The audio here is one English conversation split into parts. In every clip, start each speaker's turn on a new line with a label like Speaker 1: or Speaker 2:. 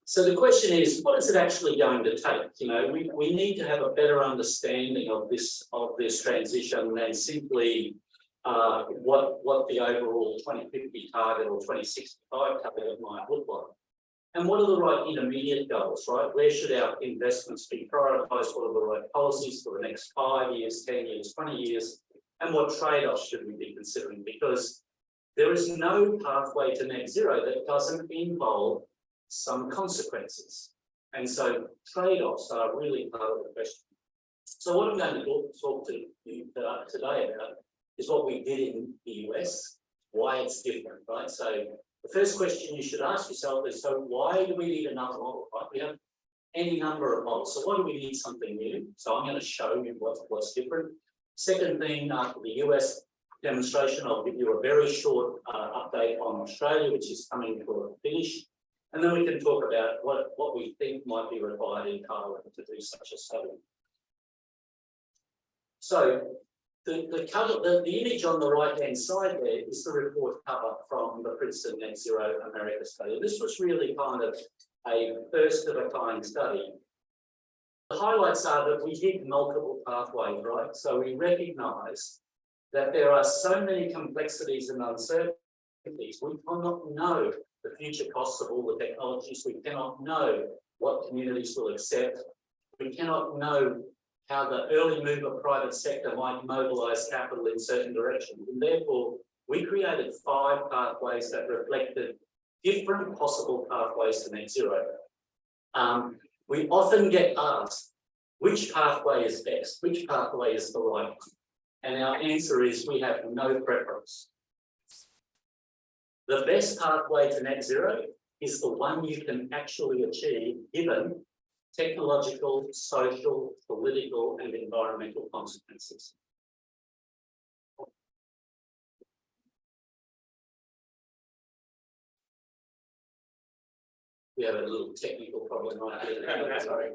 Speaker 1: So the question is, what is it actually going to take? You know, we need to have a better understanding of this transition than simply what the overall 2050 target or 2065 target might look like. And what are the right intermediate goals, right? Where should our investments be prioritised? What are the right policies for the next 5 years, 10 years, 20 years? And what trade-offs should we be considering? Because there is no pathway to net zero that doesn't involve some consequences. And so trade-offs are really part of the question. So what I'm going to talk to you today about is what we did in the US, why it's different, right? So the first question you should ask yourself is, so why do we need another model, right? We have any number of models, so why do we need something new? So I'm going to show you what's different. Second thing, after the US demonstration, I'll give you a very short update on Australia, which is coming to a finish. And then we can talk about what we think might be required in Thailand to do such a study. So the image on the right-hand side there is the report cover from the Princeton Net Zero America study. This was really kind of a first-of-a-kind study. The highlights are that we hit multiple pathways, right? So we recognise that there are so many complexities and uncertainties. We cannot know the future costs of all the technologies. We cannot know what communities will accept. We cannot know how the early mover private sector might mobilise capital in certain directions. And therefore, we created 5 pathways that reflected different possible pathways to net zero. We often get asked, which pathway is best? Which pathway is the right one? And our answer is we have no preference. The best pathway to net zero is the one you can actually achieve given technological, social, political, and environmental consequences. We have a little technical problem right here. Sorry.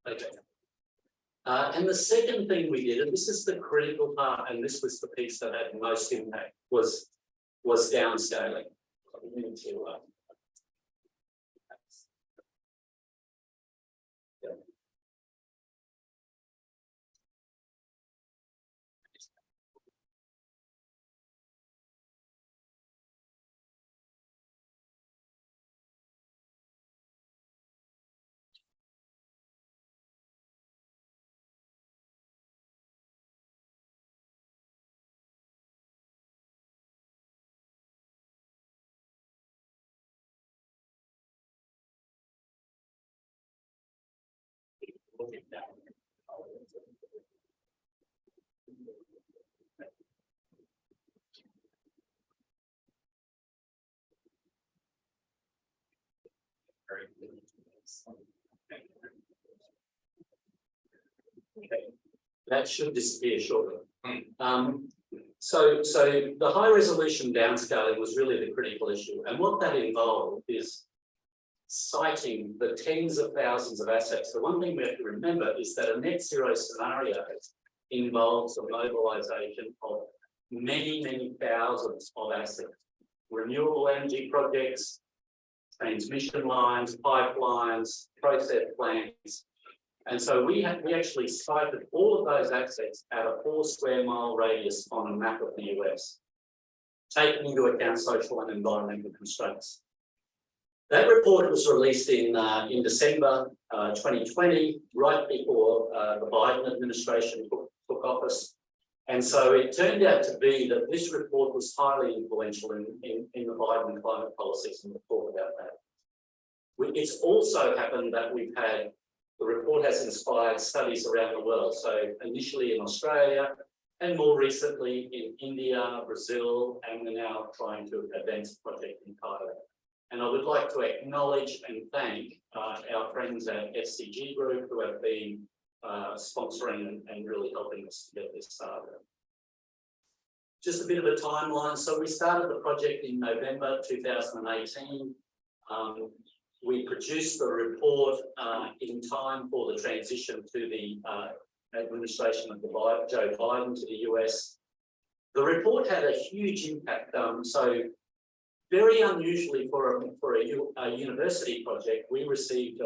Speaker 1: Okay. And the second thing we did, and this is the critical part, and this was the piece that had most impact, was downscaling. Okay, that should disappear shortly. So the high resolution downscaling was really the critical issue, and what that involved is citing the tens of thousands of assets. The one thing we have to remember is that a net zero scenario involves the mobilisation of many thousands of assets, renewable energy projects, transmission lines, pipelines, process plants. And so we actually cited all of those assets at a 4 square mile radius on a map of the US, taking into account social and environmental constraints. That report was released in December 2020, right before the Biden administration took office. And so it turned out to be that this report was highly influential in the Biden climate policies, and we'll talk about that. It's also happened that the report has inspired studies around the world. So initially in Australia, and more recently in India, Brazil, and we're now trying to advance a project in Thailand. And I would like to acknowledge and thank our friends at SCG Group who have been sponsoring and really helping us to get this started. Just a bit of a timeline. So we started the project in November 2018. we produced the report in time for the transition to the administration of Joe Biden to the US. The report had a huge impact. So very unusually for a university project, we received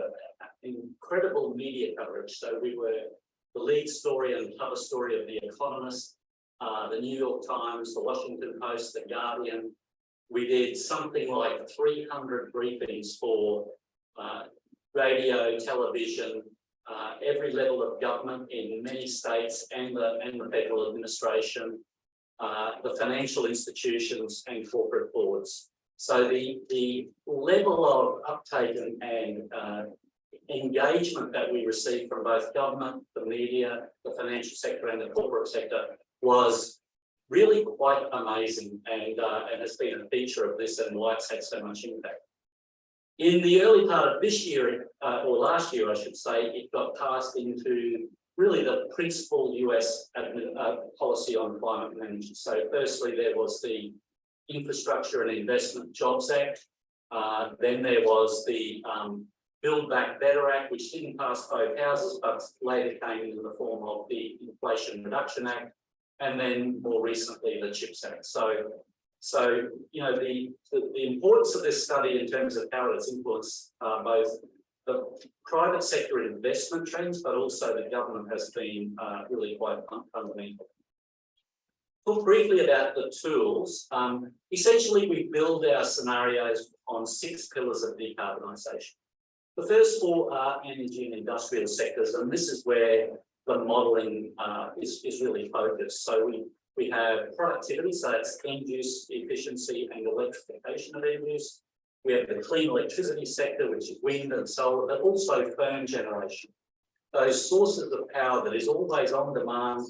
Speaker 1: incredible media coverage. So we were the lead story and cover story of The Economist, the New York Times, the Washington Post, the Guardian. We did something like 300 briefings for radio, television, every level of government in many states and the federal administration, the financial institutions and corporate boards. So the level of uptake and engagement that we received from both government, the media, the financial sector and the corporate sector was really quite amazing and has been a feature of this and why it's had so much impact. In the early part of this year, or last year I should say, it got passed into really the principal US policy on climate and energy. So firstly there was the Infrastructure and Investment Jobs Act. Then there was the Build Back Better Act, which didn't pass both houses, but later came in the form of the Inflation Reduction Act, and then more recently the CHIPS Act. So you know, the importance of this study in terms of how it's influenced both the private sector investment trends, but also the government has been really quite fundamental. Talk briefly about the tools. Essentially, we build our scenarios on 6 pillars of decarbonisation. The first 4 are energy and industrial sectors, and this is where the modelling is really focused. So we have productivity, so that's end use, efficiency and electrification of end use. We have the clean electricity sector, which is wind and solar, but also firm generation. Those sources of power that is always on demand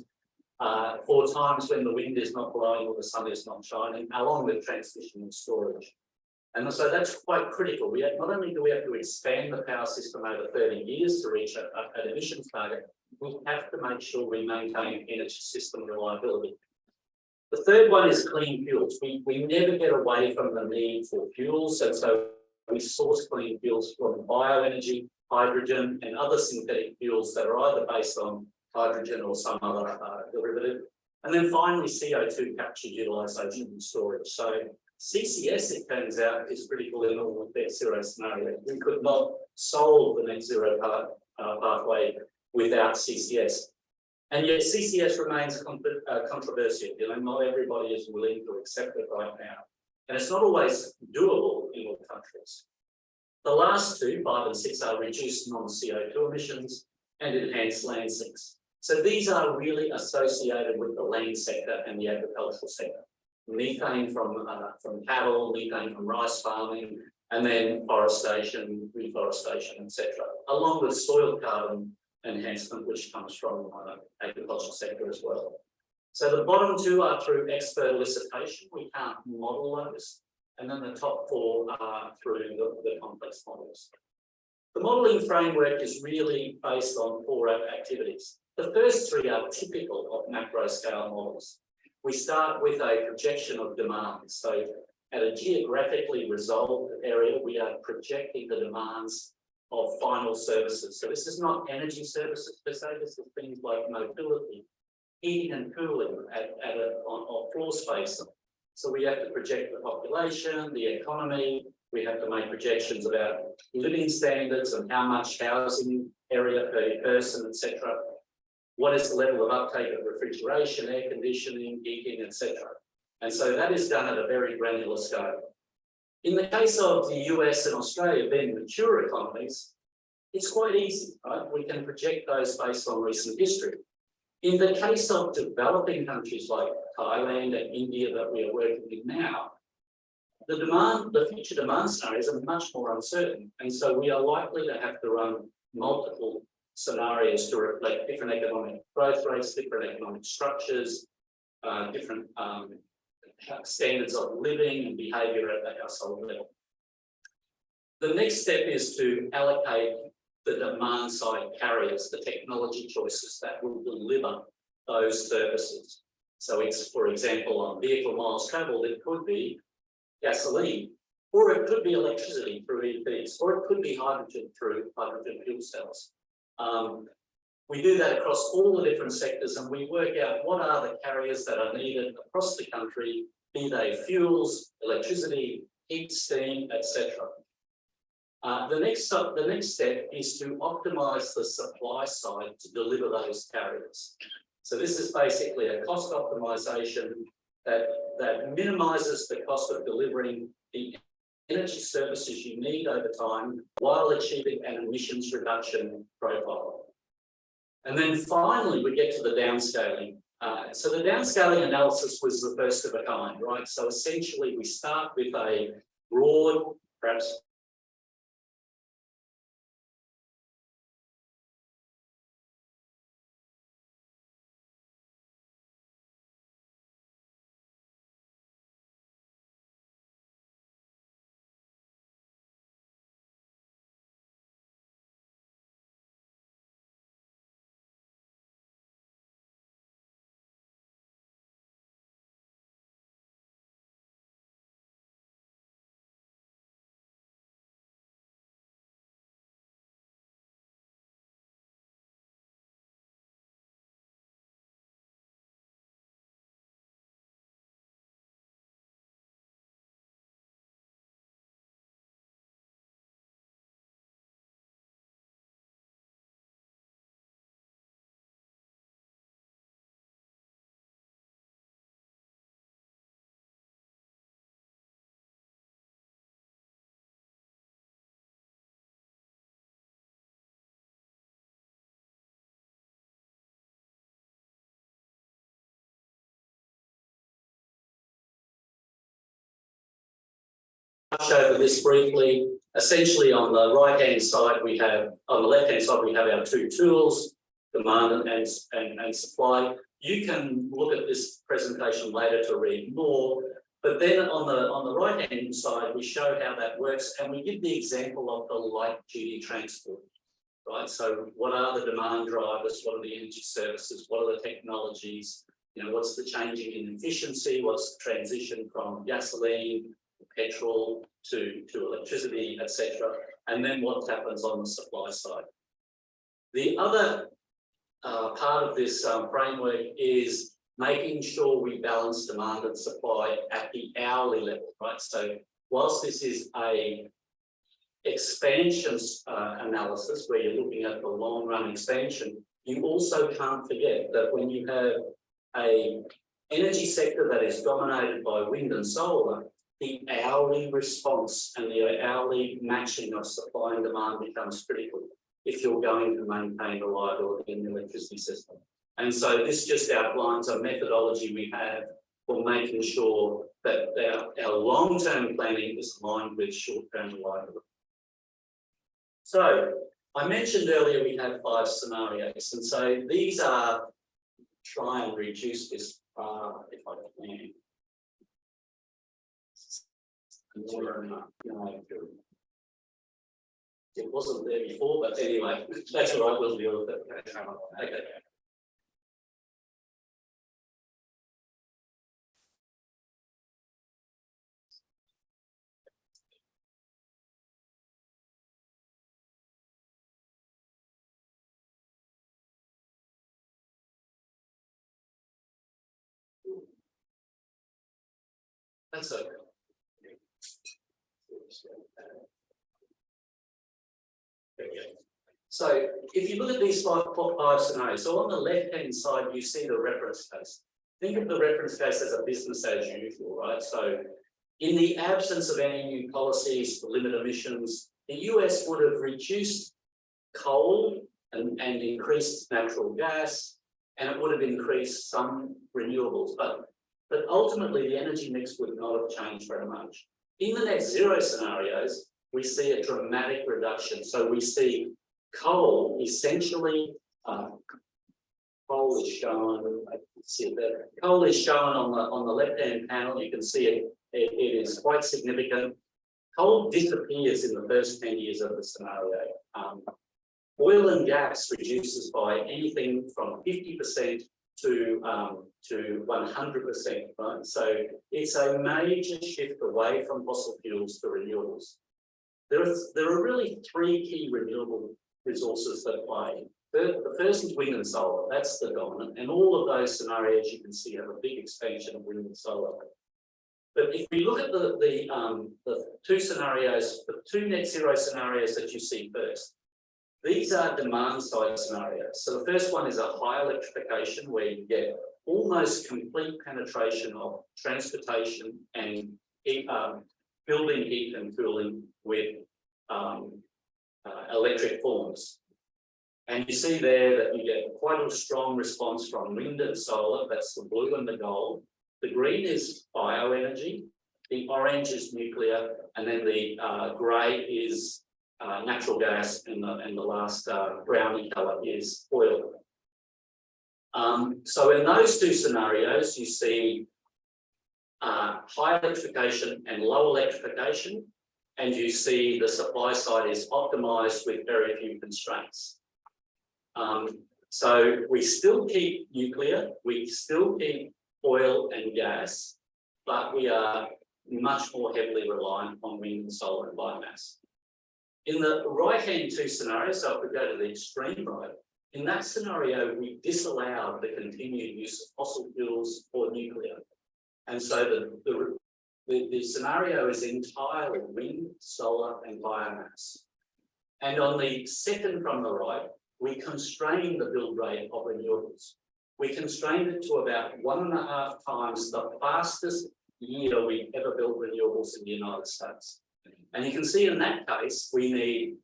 Speaker 1: for times when the wind is not blowing or the sun is not shining, along with transmission and storage. And so that's quite critical. Not only do we have to expand the power system over 30 years to reach an emissions target, we have to make sure we maintain energy system reliability. The third one is clean fuels. We never get away from the need for fuels, and so we source clean fuels from bioenergy, hydrogen, and other synthetic fuels that are either based on hydrogen or some other derivative. And then finally, CO2 capture, utilisation and storage. So CCS, it turns out, is critical in all net zero scenarios. We could not solve the net zero pathway without CCS. And yet CCS remains controversial. You know, not everybody is willing to accept it right now. And it's not always doable in all countries. The last 2, 5 and 6, are reduced non-CO2 emissions and enhanced land sinks. So these are really associated with the land sector and the agricultural sector. Methane from cattle, methane from rice farming, and then forestation, reforestation, etc., along with soil carbon enhancement, which comes from agricultural sector as well. So the bottom 2 are through expert elicitation. We can't model those. And then the top 4 are through the complex models. The modelling framework is really based on 4 activities. The first 3 are typical of macro scale models. We start with a projection of demand. So at a geographically resolved area, we are projecting the demands of final services. So this is not energy services per se, this is things like mobility, heating and cooling on floor space. So we have to project the population, the economy, we have to make projections about living standards and how much housing area per person, etc. What is the level of uptake of refrigeration, air conditioning, heating, etc. And so that is done at a very granular scale. In the case of the US and Australia, being mature economies, it's quite easy, right? We can project those based on recent history. In the case of developing countries like Thailand and India that we are working with now, the future demand scenarios are much more uncertain. And so we are likely to have to run multiple scenarios to reflect different economic growth rates, different economic structures, different standards of living and behaviour at the household level. The next step is to allocate the demand side carriers, the technology choices that will deliver those services. So it's, for example, on vehicle miles travelled, it could be gasoline, or it could be electricity through EVs, or it could be hydrogen through hydrogen fuel cells. We do that across all the different sectors, and we work out what are the carriers that are needed across the country, be they fuels, electricity, heat, steam, etc. The next step is to optimize the supply side to deliver those carriers. So this is basically a cost optimization that minimizes the cost of delivering the energy services you need over time while achieving an emissions reduction profile. And then finally, we get to the downscaling. So the downscaling analysis was the first of a kind, right? So essentially, we start with a broad, perhaps over this briefly. Essentially, on the right-hand side, on the left-hand side, we have our two tools, demand and supply. You can look at this presentation later to read more, but then on the right-hand side, we show how that works, and we give the example of the light-duty transport, right? So what are the demand drivers? What are the energy services? What are the technologies? You know, what's the changing in efficiency? What's the transition from gasoline, petrol to electricity, etc. And then what happens on the supply side. The other part of this framework is making sure we balance demand and supply at the hourly level, right? So whilst this is a expansion analysis where you're looking at the long run expansion, you also can't forget that when you have an energy sector that is dominated by wind and solar, the hourly response and the hourly matching of supply and demand becomes critical if you're going to maintain reliability in the electricity system. And so this just outlines a methodology we have for making sure that our long-term planning is aligned with short-term reliability. So I mentioned earlier we have 5 scenarios, and so these are, try and reduce this if I can. It wasn't there before, but anyway, that's all right, we'll deal with it. Okay. That's okay. So if you look at these five scenarios, so on the left-hand side, you see the reference case. Think of the reference case as a business as usual, right? So in the absence of any new policies to limit emissions, the US would have reduced coal and increased natural gas, and it would have increased some renewables. But ultimately, the energy mix would not have changed very much. In the net zero scenarios, we see a dramatic reduction. So we see coal essentially, coal is shown, I can see it there. Coal is shown on the left-hand panel. You can see it is quite significant. Coal disappears in the first 10 years of the scenario. Oil and gas reduces by anything from 50% to 100%, right? So it's a major shift away from fossil fuels to renewables. There are really three key renewable resources that play. The first is wind and solar. That's the dominant, and all of those scenarios you can see have a big expansion of wind and solar. But if we look at the two scenarios, the two net zero scenarios that you see first, these are demand side scenarios. So the first one is a high electrification where you get almost complete penetration of transportation and building heat and cooling with electric forms. And you see there that you get quite a strong response from wind and solar. That's the blue and the gold. The green is bioenergy, the orange is nuclear, and then the grey is natural gas, and the last browny colour is oil. So in those two scenarios, you see high electrification and low electrification, and you see the supply side is optimised with very few constraints. So we still keep nuclear, we still keep oil and gas, but we are much more heavily reliant on wind and solar and biomass. In the right-hand two scenarios, so if we go to the extreme right, in that scenario, we disallowed the continued use of fossil fuels or nuclear. And so the scenario is entirely wind, solar, and biomass. And on the second from the right, we constrain the build rate of renewables. We constrained it to about 1.5 times the fastest year we've ever built renewables in the United States. And you can see in that case, we need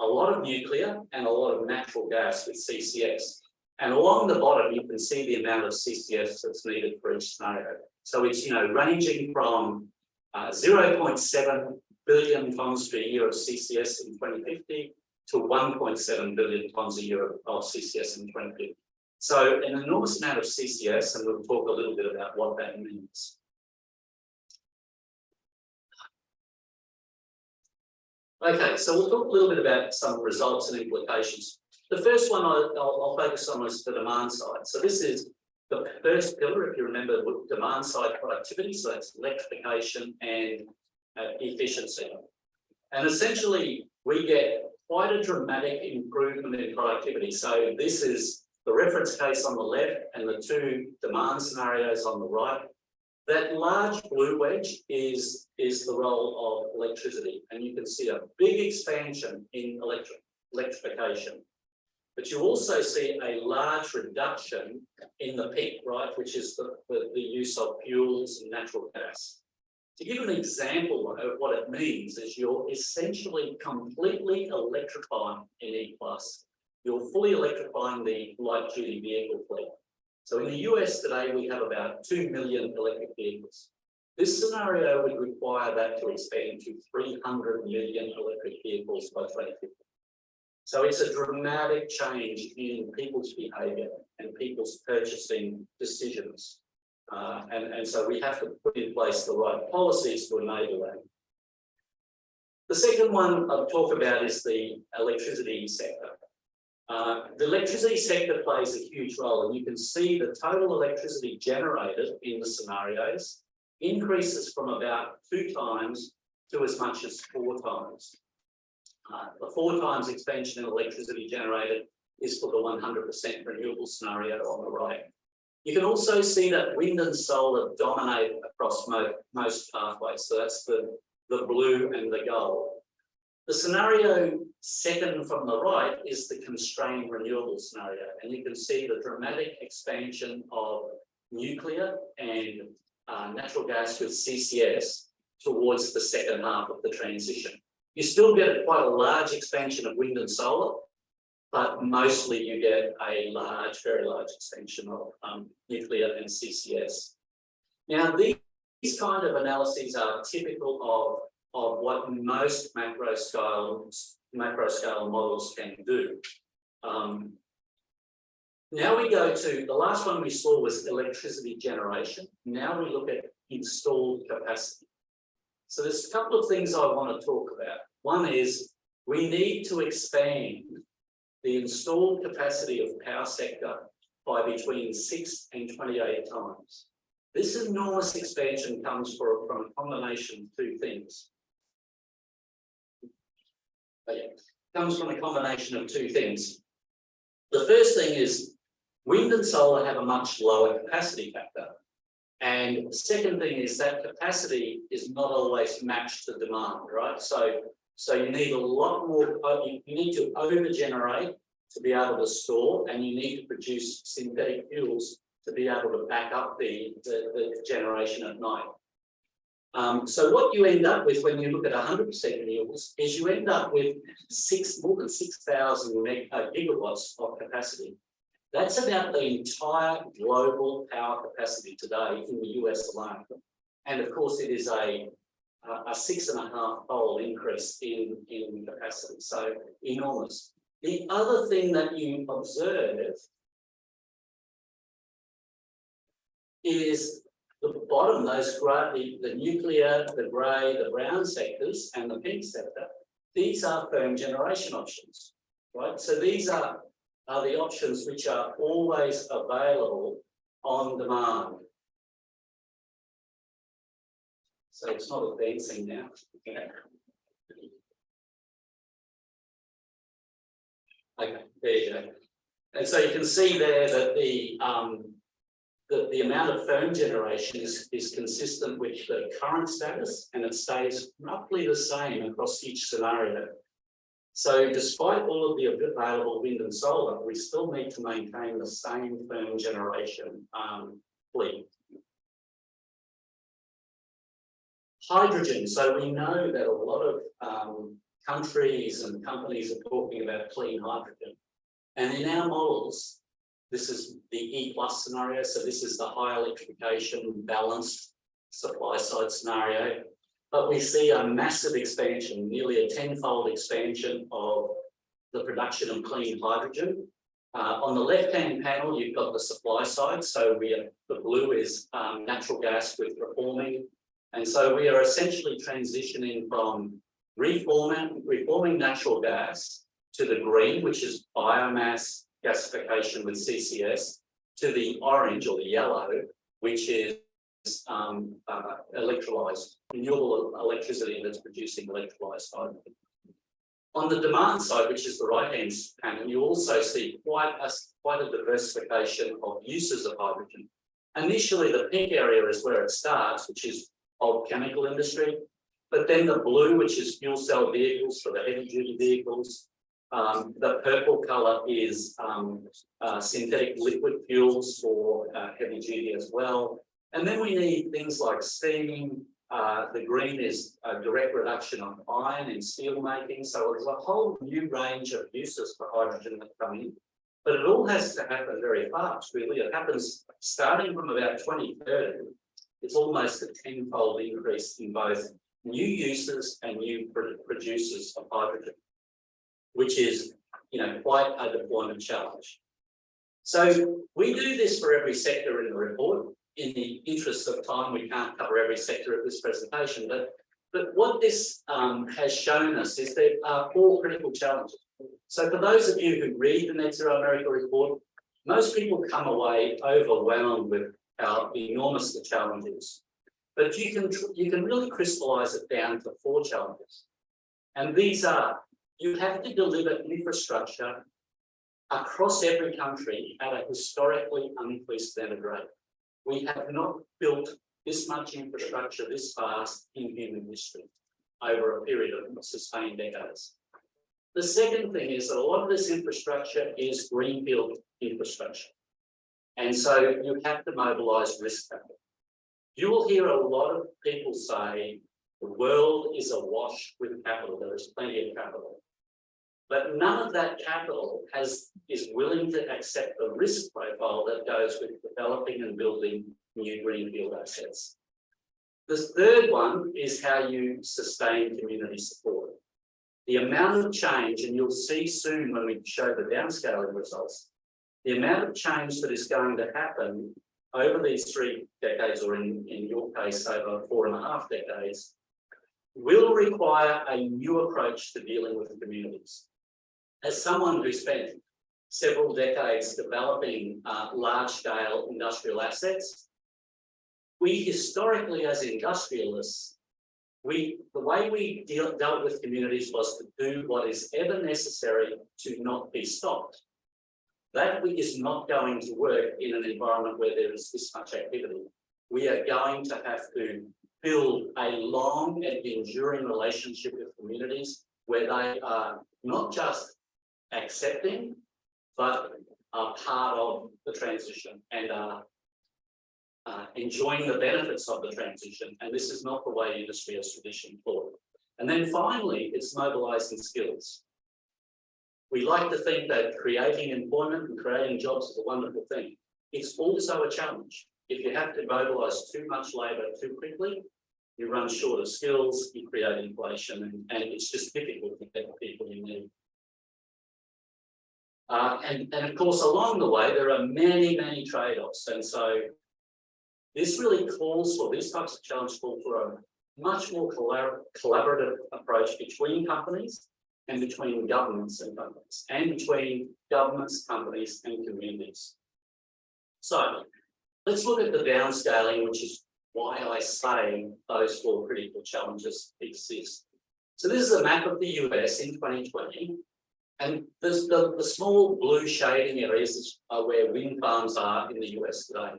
Speaker 1: a lot of nuclear and a lot of natural gas with CCS. And along the bottom, you can see the amount of CCS that's needed for each scenario. So it's, ranging from 0.7 billion tonnes per year of CCS in 2050 to 1.7 billion tonnes a year of CCS in 2050. So an enormous amount of CCS, and we'll talk a little bit about what that means. Okay, so we'll talk a little bit about some results and implications. The first one I'll focus on is the demand side. So this is the first pillar, if you remember, demand side productivity. So that's electrification and efficiency. And essentially, we get quite a dramatic improvement in productivity. So this is the reference case on the left and the two demand scenarios on the right. That large blue wedge is the role of electricity, and you can see a big expansion in electrification. But you also see a large reduction in the peak, right, which is the use of fuels and natural gas. To give an example of what it means is you're essentially completely electrifying in E+. You're fully electrifying the light-duty vehicle fleet. So in the US today, we have about 2 million electric vehicles. This scenario would require that to expand to 300 million electric vehicles by 2050. So it's a dramatic change in people's behaviour and people's purchasing decisions. And so we have to put in place the right policies to enable that. The second one I'll talk about is the electricity sector. The electricity sector plays a huge role, and you can see the total electricity generated in the scenarios increases from about 2 times to as much as 4 times. The 4 times expansion in electricity generated is for the 100% renewable scenario on the right. You can also see that wind and solar dominate across most pathways. So that's the blue and the gold. The scenario second from the right is the constrained renewable scenario. And you can see the dramatic expansion of nuclear and natural gas with CCS towards the second half of the transition. You still get quite a large expansion of wind and solar, but mostly you get a very large expansion of nuclear and CCS. Now, these kind of analyses are typical of what most macro scale models can do. Now we go to, the last one we saw was electricity generation. Now we look at installed capacity. So there's a couple of things I want to talk about. One is we need to expand the installed capacity of power sector by between 6 and 28 times. This enormous expansion comes from a combination of two things. Comes from a combination of two things. The first thing is wind and solar have a much lower capacity factor. And the second thing is that capacity is not always matched to demand, right? So you need a lot more, you need to over-generate to be able to store, and you need to produce synthetic fuels to be able to back up the generation at night. So what you end up with when you look at 100% renewables is you end up with more than 6,000 gigawatts of capacity. That's about the entire global power capacity today in the US alone. And of course, it is a 6.5-fold increase in capacity, so enormous. The other thing that you observe is the bottom, those the nuclear, the grey, the brown sectors, and the pink sector. These are firm generation options, right? So these are the options which are always available on demand. So it's not advancing now. Okay, there you go. And so you can see there that the amount of firm generation is consistent with the current status, and it stays roughly the same across each scenario. So despite all of the available wind and solar, we still need to maintain the same firm generation fleet. Hydrogen. So we know that a lot of countries and companies are talking about clean hydrogen. And in our models, this is the E+ scenario. So this is the high electrification, balanced supply side scenario. But we see a massive expansion, nearly a 10-fold expansion of the production of clean hydrogen. On the left-hand panel, you've got the supply side. So the blue is natural gas with reforming. And so we are essentially transitioning from reforming natural gas to the green, which is biomass gasification with CCS, to the orange or the yellow, which is electrolyzed, renewable electricity that's producing electrolyzed hydrogen. On the demand side, which is the right-hand panel, you also see quite a diversification of uses of hydrogen. Initially, the pink area is where it starts, which is old chemical industry, but then the blue, which is fuel cell vehicles for the heavy-duty vehicles. The purple color is synthetic liquid fuels for heavy-duty as well. And then we need things like steam. The green is a direct reduction of iron in steel making. So there's a whole new range of uses for hydrogen that come in. But it all has to happen very fast, really. It happens starting from about 2030. It's almost a 10-fold increase in both new uses and new producers of hydrogen, which is, quite a deployment challenge. So we do this for every sector in the report. In the interest of time, we can't cover every sector of this presentation, but what this has shown us is there are 4 critical challenges. So for those of you who read the Net Zero America report, most people come away overwhelmed with how enormous the challenge is. But you can really crystallize it down to 4 challenges. And these are, you have to deliver infrastructure across every country at a historically unprecedented rate. We have not built this much infrastructure this fast in human history over a period of sustained decades. The second thing is that a lot of this infrastructure is greenfield infrastructure. And so you have to mobilize risk capital. You will hear a lot of people say the world is awash with capital. There is plenty of capital. But none of that capital is willing to accept the risk profile that goes with developing and building new greenfield assets. The third one is how you sustain community support. The amount of change, and you'll see soon when we show the downscaling results, the amount of change that is going to happen over these 3 decades, or in your case, over 4.5 decades, will require a new approach to dealing with the communities. As someone who spent several decades developing large-scale industrial assets. We historically, as industrialists, the way we dealt with communities was to do what is ever necessary to not be stopped. That is not going to work in an environment where there is this much activity. We are going to have to build a long and enduring relationship with communities where they are not just accepting, but are part of the transition and are enjoying the benefits of the transition. And this is not the way industry has traditionally thought. And then finally, it's mobilizing skills. We like to think that creating employment and creating jobs is a wonderful thing. It's also a challenge. If you have to mobilize too much labor too quickly, you run short of skills, you create inflation, and it's just difficult to get the people you need. And of course, along the way, there are many, many trade-offs. And so this really calls for, these types of challenges call for a much more collaborative approach between companies and between governments and companies, and between governments, companies, and communities. So let's look at the downscaling, which is why I say those four critical challenges exist. So this is a map of the US in 2020, and the small blue shading areas are where wind farms are in the US today.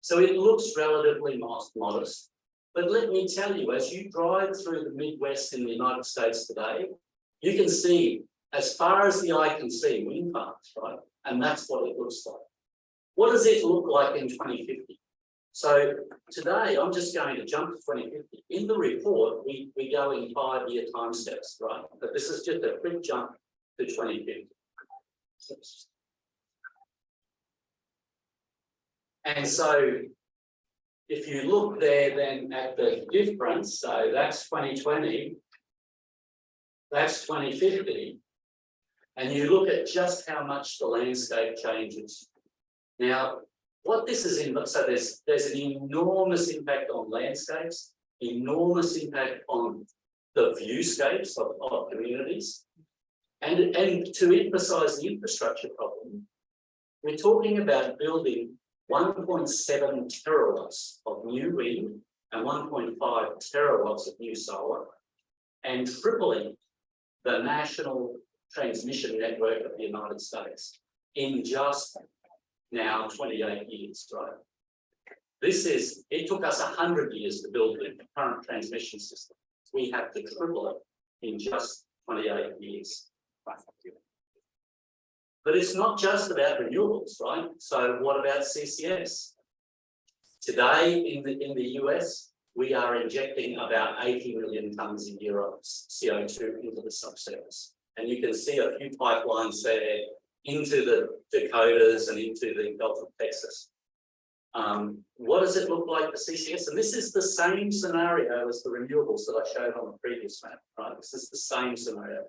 Speaker 1: So it looks relatively modest, but let me tell you, as you drive through the Midwest in the United States today, you can see, as far as the eye can see, wind farms, right? And that's what it looks like. What does it look like in 2050? So today, I'm just going to jump to 2050. In the report, we go in 5-year time steps, right? But this is just a quick jump to 2050. And so if you look there then at the difference, so that's 2020, that's 2050, and you look at just how much the landscape changes. Now, what this is in, so there's an enormous impact on landscapes, enormous impact on the viewscapes of communities. And to emphasize the infrastructure problem, we're talking about building 1.7 terawatts of new wind and 1.5 terawatts of new solar, and tripling the national transmission network of the United States in just now 28 years, right? It took us 100 years to build the current transmission system. We have to triple it in just 28 years. But it's not just about renewables, right? So what about CCS? Today in the US, we are injecting about 80 million tonnes a year of CO2 into the subsurface. And you can see a few pipelines there into the Dakotas and into the Gulf of Texas. What does it look like for CCS? And this is the same scenario as the renewables that I showed on the previous map, right? This is the same scenario.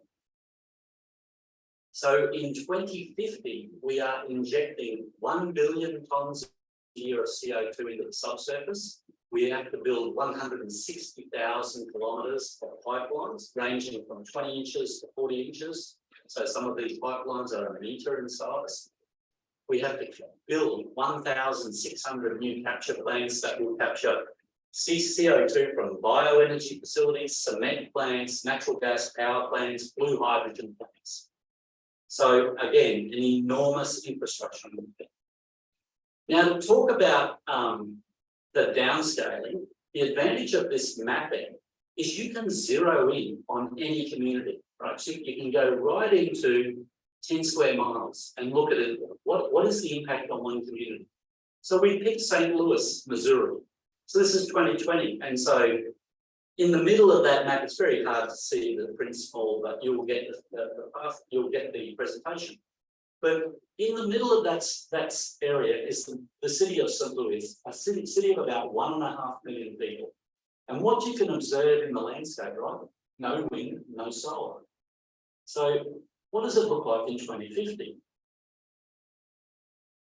Speaker 1: So in 2050, we are injecting 1 billion tonnes a year of CO2 into the subsurface. We have to build 160,000 kilometres of pipelines, ranging from 20 inches to 40 inches. So some of these pipelines are a metre in size. We have to build 1,600 new capture plants that will capture CO2 from bioenergy facilities, cement plants, natural gas power plants, blue hydrogen plants. So again, an enormous infrastructure movement. Now to talk about the downscaling, the advantage of this mapping is you can zero in on any community, right? So you can go right into 10 square miles and look at it. What is the impact on one community? So we picked St. Louis, Missouri. So this is 2020. And so in the middle of that map, it's very hard to see the principle, but you'll get the presentation. But in the middle of that area is the city of St. Louis, a city of about 1.5 million people. And what you can observe in the landscape, right? No wind, no solar. So what does it look like in 2050?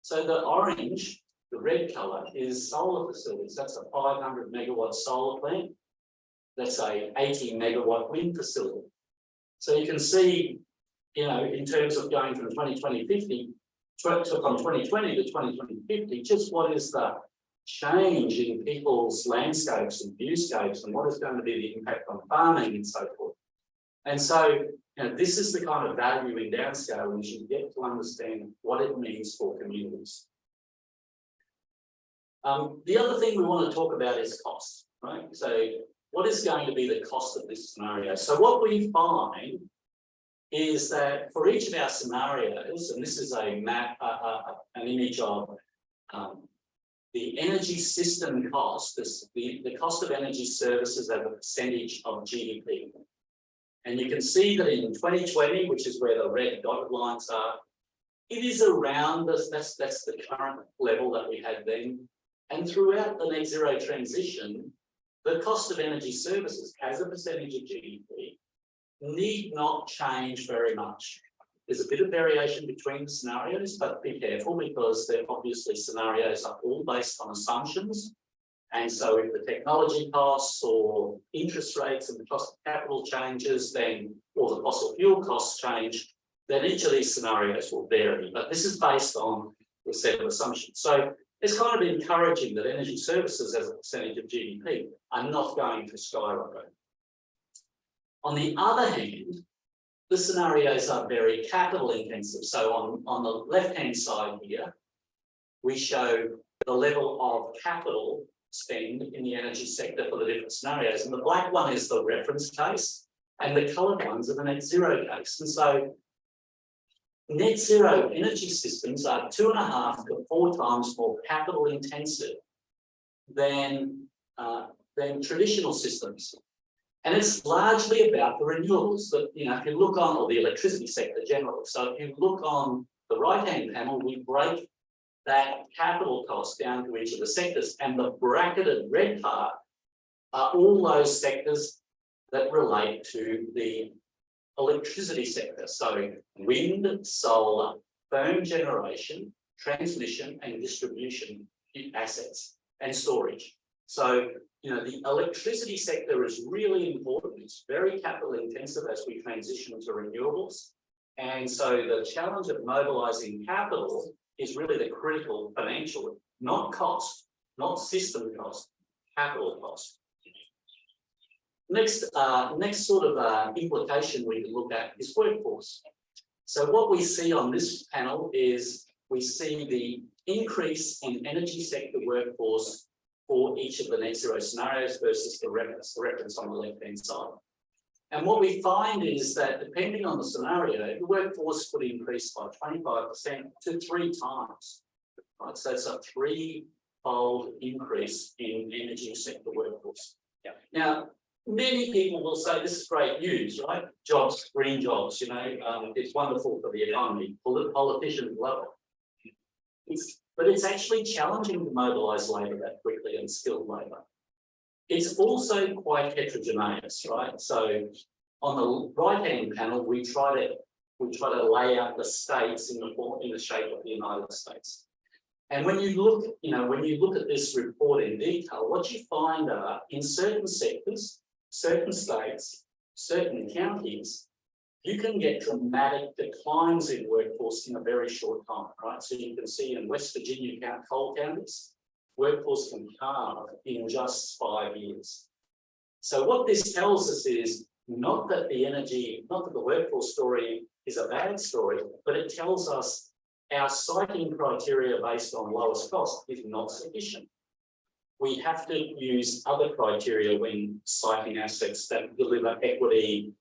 Speaker 1: So the orange, the red colour, is solar facilities. That's a 500 megawatt solar plant. That's a 80 megawatt wind facility. So you can see in terms of going from 2020 from 2020 to 2050, just what is the change in people's landscapes and viewscapes, and what is going to be the impact on farming and so forth. And so, this is the kind of value in downscale we should get to understand what it means for communities. The other thing we want to talk about is cost, right? So, what is going to be the cost of this scenario? So, what we find is that for each of our scenarios, and this is a map, an image of the energy system cost, the cost of energy services as a percentage of GDP. And you can see that in 2020, which is where the red dotted lines are, it is around this, that's the current level that we had then. And throughout the net zero transition, the cost of energy services as a percentage of GDP need not change very much. There's a bit of variation between the scenarios, but be careful because they're obviously scenarios are all based on assumptions. And so if the technology costs or interest rates and the cost of capital changes, then, or the fossil fuel costs change, then each of these scenarios will vary. But this is based on a set of assumptions. So it's kind of encouraging that energy services as a percentage of GDP are not going to skyrocket. On the other hand, the scenarios are very capital intensive. So on the left-hand side here, we show the level of capital spend in the energy sector for the different scenarios. And the black one is the reference case, and the coloured ones are the net zero case. And so net zero energy systems are 2.5 to 4 times more capital intensive than traditional systems. And it's largely about the renewables that, if you look on, or the electricity sector generally. So if you look on the right-hand panel, we break that capital cost down to each of the sectors, and the bracketed red part are all those sectors that relate to the electricity sector. So wind, solar, firm generation, transmission and distribution assets, and storage. So, the electricity sector is really important. It's very capital intensive as we transition to renewables. And so the challenge of mobilizing capital is really the critical financial, not cost, not system cost, capital cost. Next sort of implication we can look at is workforce. So what we see on this panel is we see the increase in energy sector workforce for each of the net zero scenarios versus the reference on the left-hand side. And what we find is that depending on the scenario, the workforce could increase by 25% to 3 times. Right? So it's a 3-fold increase in energy sector workforce. Yeah. Now, many people will say this is great news, right? Jobs, green jobs, it's wonderful for the economy. Politicians love it. But it's actually challenging to mobilise labour that quickly and skilled labour. It's also quite heterogeneous, right? So on the right-hand panel, we try to lay out the states in the shape of the United States. And when you look at this report in detail, what you find are in certain sectors, certain states, certain counties, you can get dramatic declines in workforce in a very short time, right? So you can see in West Virginia coal counties, workforce can halve in just 5 years. So what this tells us is not that the workforce story is a bad story, but it tells us our citing criteria based on lowest cost is not sufficient. We have to use other criteria when citing assets that deliver equity,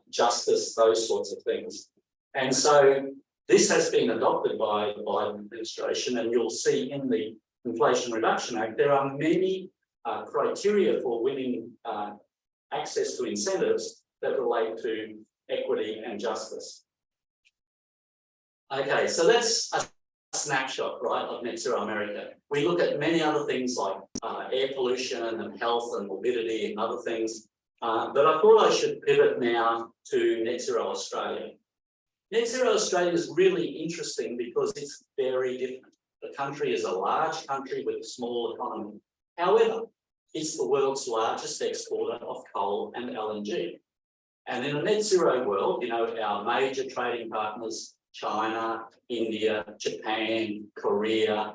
Speaker 1: justice, those sorts of things. And so this has been adopted by the Biden administration, and you'll see in the Inflation Reduction Act, there are many criteria for winning access to incentives that relate to equity and justice. Okay, so that's a snapshot, right, of Net Zero America. We look at many other things like air pollution and health and morbidity and other things. But I thought I should pivot now to Net Zero Australia. Net Zero Australia is really interesting because it's very different. The country is a large country with a small economy. However, it's the world's largest exporter of coal and LNG. And in a net zero world, you know, our major trading partners, China, India, Japan, Korea,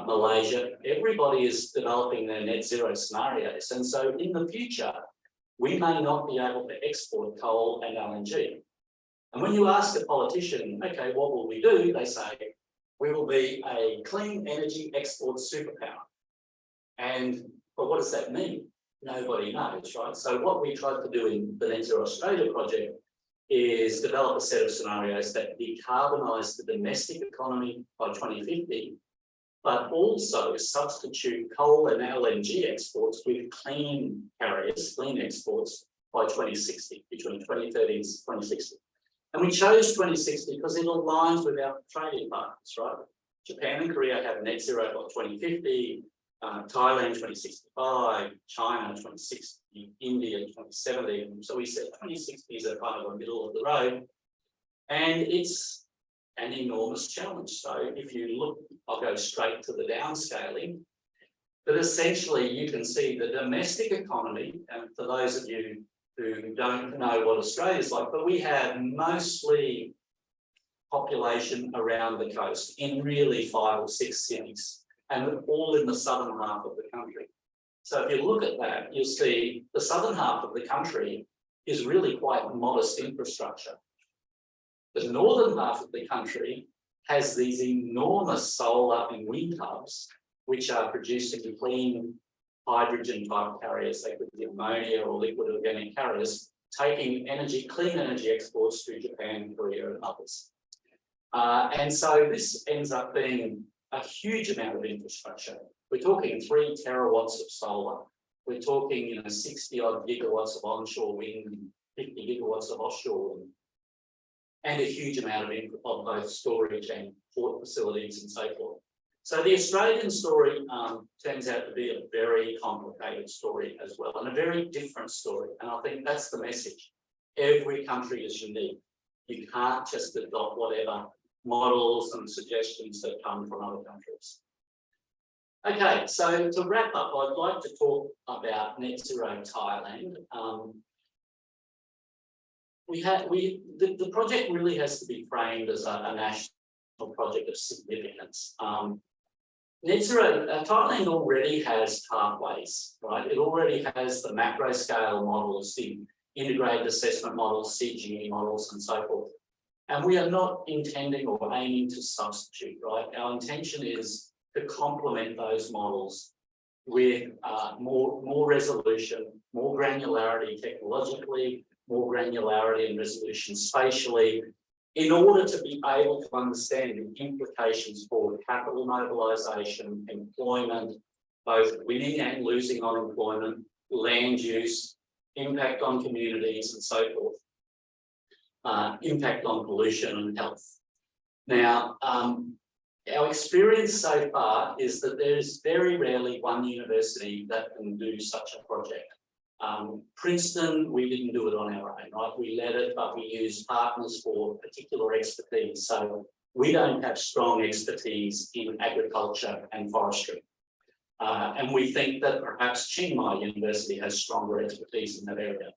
Speaker 1: Malaysia, everybody is developing their net zero scenarios. And so in the future, we may not be able to export coal and LNG. And when you ask a politician, okay, what will we do? They say, we will be a clean energy export superpower. But what does that mean? Nobody knows, right? So what we tried to do in the Net Zero Australia project is develop a set of scenarios that decarbonise the domestic economy by 2050, but also substitute coal and LNG exports with clean carriers, clean exports by 2060, between 2030 and 2060. And we chose 2060 because it aligns with our trading partners, right? Japan and Korea have net zero by 2050, Thailand 2065, China 2060, India 2070. So we said 2060 is a kind of a middle of the road, and it's an enormous challenge. So if you look, I'll go straight to the downscaling, but essentially you can see the domestic economy, and for those of you who don't know what Australia is like, but we have mostly population around the coast in really 5 or 6 cities, and all in the southern half of the country. So if you look at that, you'll see the southern half of the country is really quite modest infrastructure. The northern half of the country has these enormous solar and wind hubs, which are producing clean hydrogen type carriers, they could be ammonia or liquid organic carriers, taking energy, clean energy exports to Japan, Korea, and others. And so this ends up being a huge amount of infrastructure. We're talking 3 terawatts of solar. We're talking, 60 odd gigawatts of onshore wind, 50 gigawatts of offshore wind, and a huge amount of both storage and port facilities and so forth. So the Australian story turns out to be a very complicated story as well, and a very different story. And I think that's the message. Every country is unique. You can't just adopt whatever models and suggestions that come from other countries. Okay, so to wrap up, I'd like to talk about Net Zero Thailand. The project really has to be framed as a national project of significance. Net Zero Thailand already has pathways, right? It already has the macro scale models, the integrated assessment models, CGE models, and so forth. And we are not intending or aiming to substitute, right? Our intention is to complement those models with more resolution, more granularity technologically, more granularity and resolution spatially, in order to be able to understand the implications for capital mobilisation, employment, both winning and losing on employment, land use, impact on communities and so forth, impact on pollution and health. Now, our experience so far is that there is very rarely one university that can do such a project. Princeton, we didn't do it on our own, right? We led it, but we used partners for particular expertise. So we don't have strong expertise in agriculture and forestry. And we think that perhaps Chiang Mai University has stronger expertise in that area.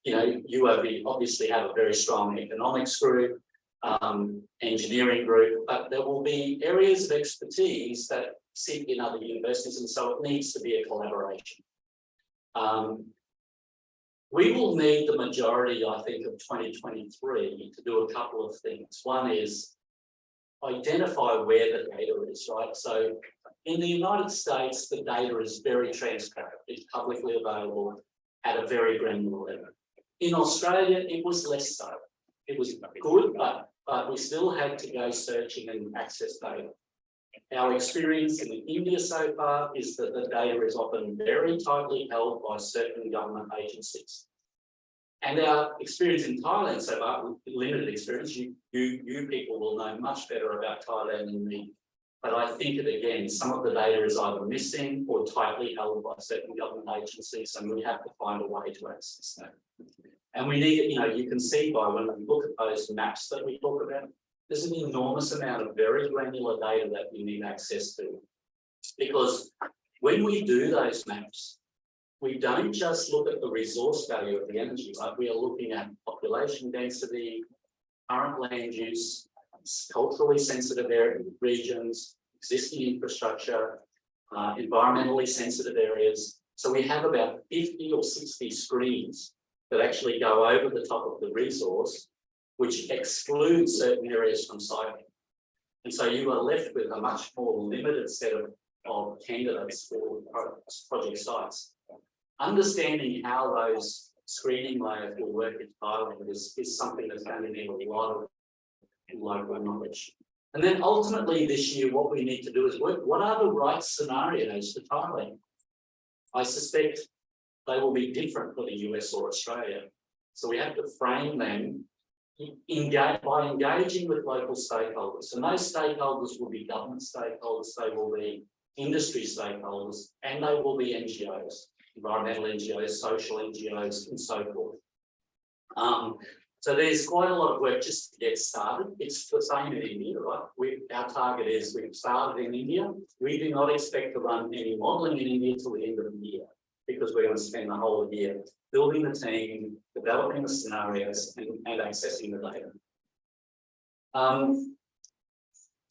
Speaker 1: UOB obviously have a very strong economics group, engineering group, but there will be areas of expertise that sit in other universities, and so it needs to be a collaboration. We will need the majority, I think, of 2023 to do a couple of things. One is identify where the data is, right? So in the United States, the data is very transparent. It's publicly available at a very granular level. In Australia, it was less so. It was good, but we still had to go searching and access data. Our experience in India so far is that the data is often very tightly held by certain government agencies. And our experience in Thailand so far, limited experience, you people will know much better about Thailand than me. But I think that, again, some of the data is either missing or tightly held by certain government agencies, and we have to find a way to access that. And we need, you can see by when we look at those maps that we talk about, there's an enormous amount of very granular data that we need access to. Because when we do those maps, we don't just look at the resource value of the energy, right? We are looking at population density, current land use, culturally sensitive regions, existing infrastructure, environmentally sensitive areas. So we have about 50 or 60 screens that actually go over the top of the resource, which excludes certain areas from siting. And so you are left with a much more limited set of candidates for project sites. Understanding how those screening layers will work in Thailand is something that's going to need a lot of local knowledge. And then ultimately this year, what we need to do is work, what are the right scenarios for Thailand? I suspect they will be different for the US or Australia. So we have to frame them by engaging with local stakeholders. And those stakeholders will be government stakeholders, they will be industry stakeholders, and they will be NGOs, environmental NGOs, social NGOs, and so forth. So there's quite a lot of work just to get started. It's the same in India, right? Our target is we've started in India. We do not expect to run any modelling in India till the end of the year, because we're going to spend the whole year building the team, developing the scenarios, and accessing the data.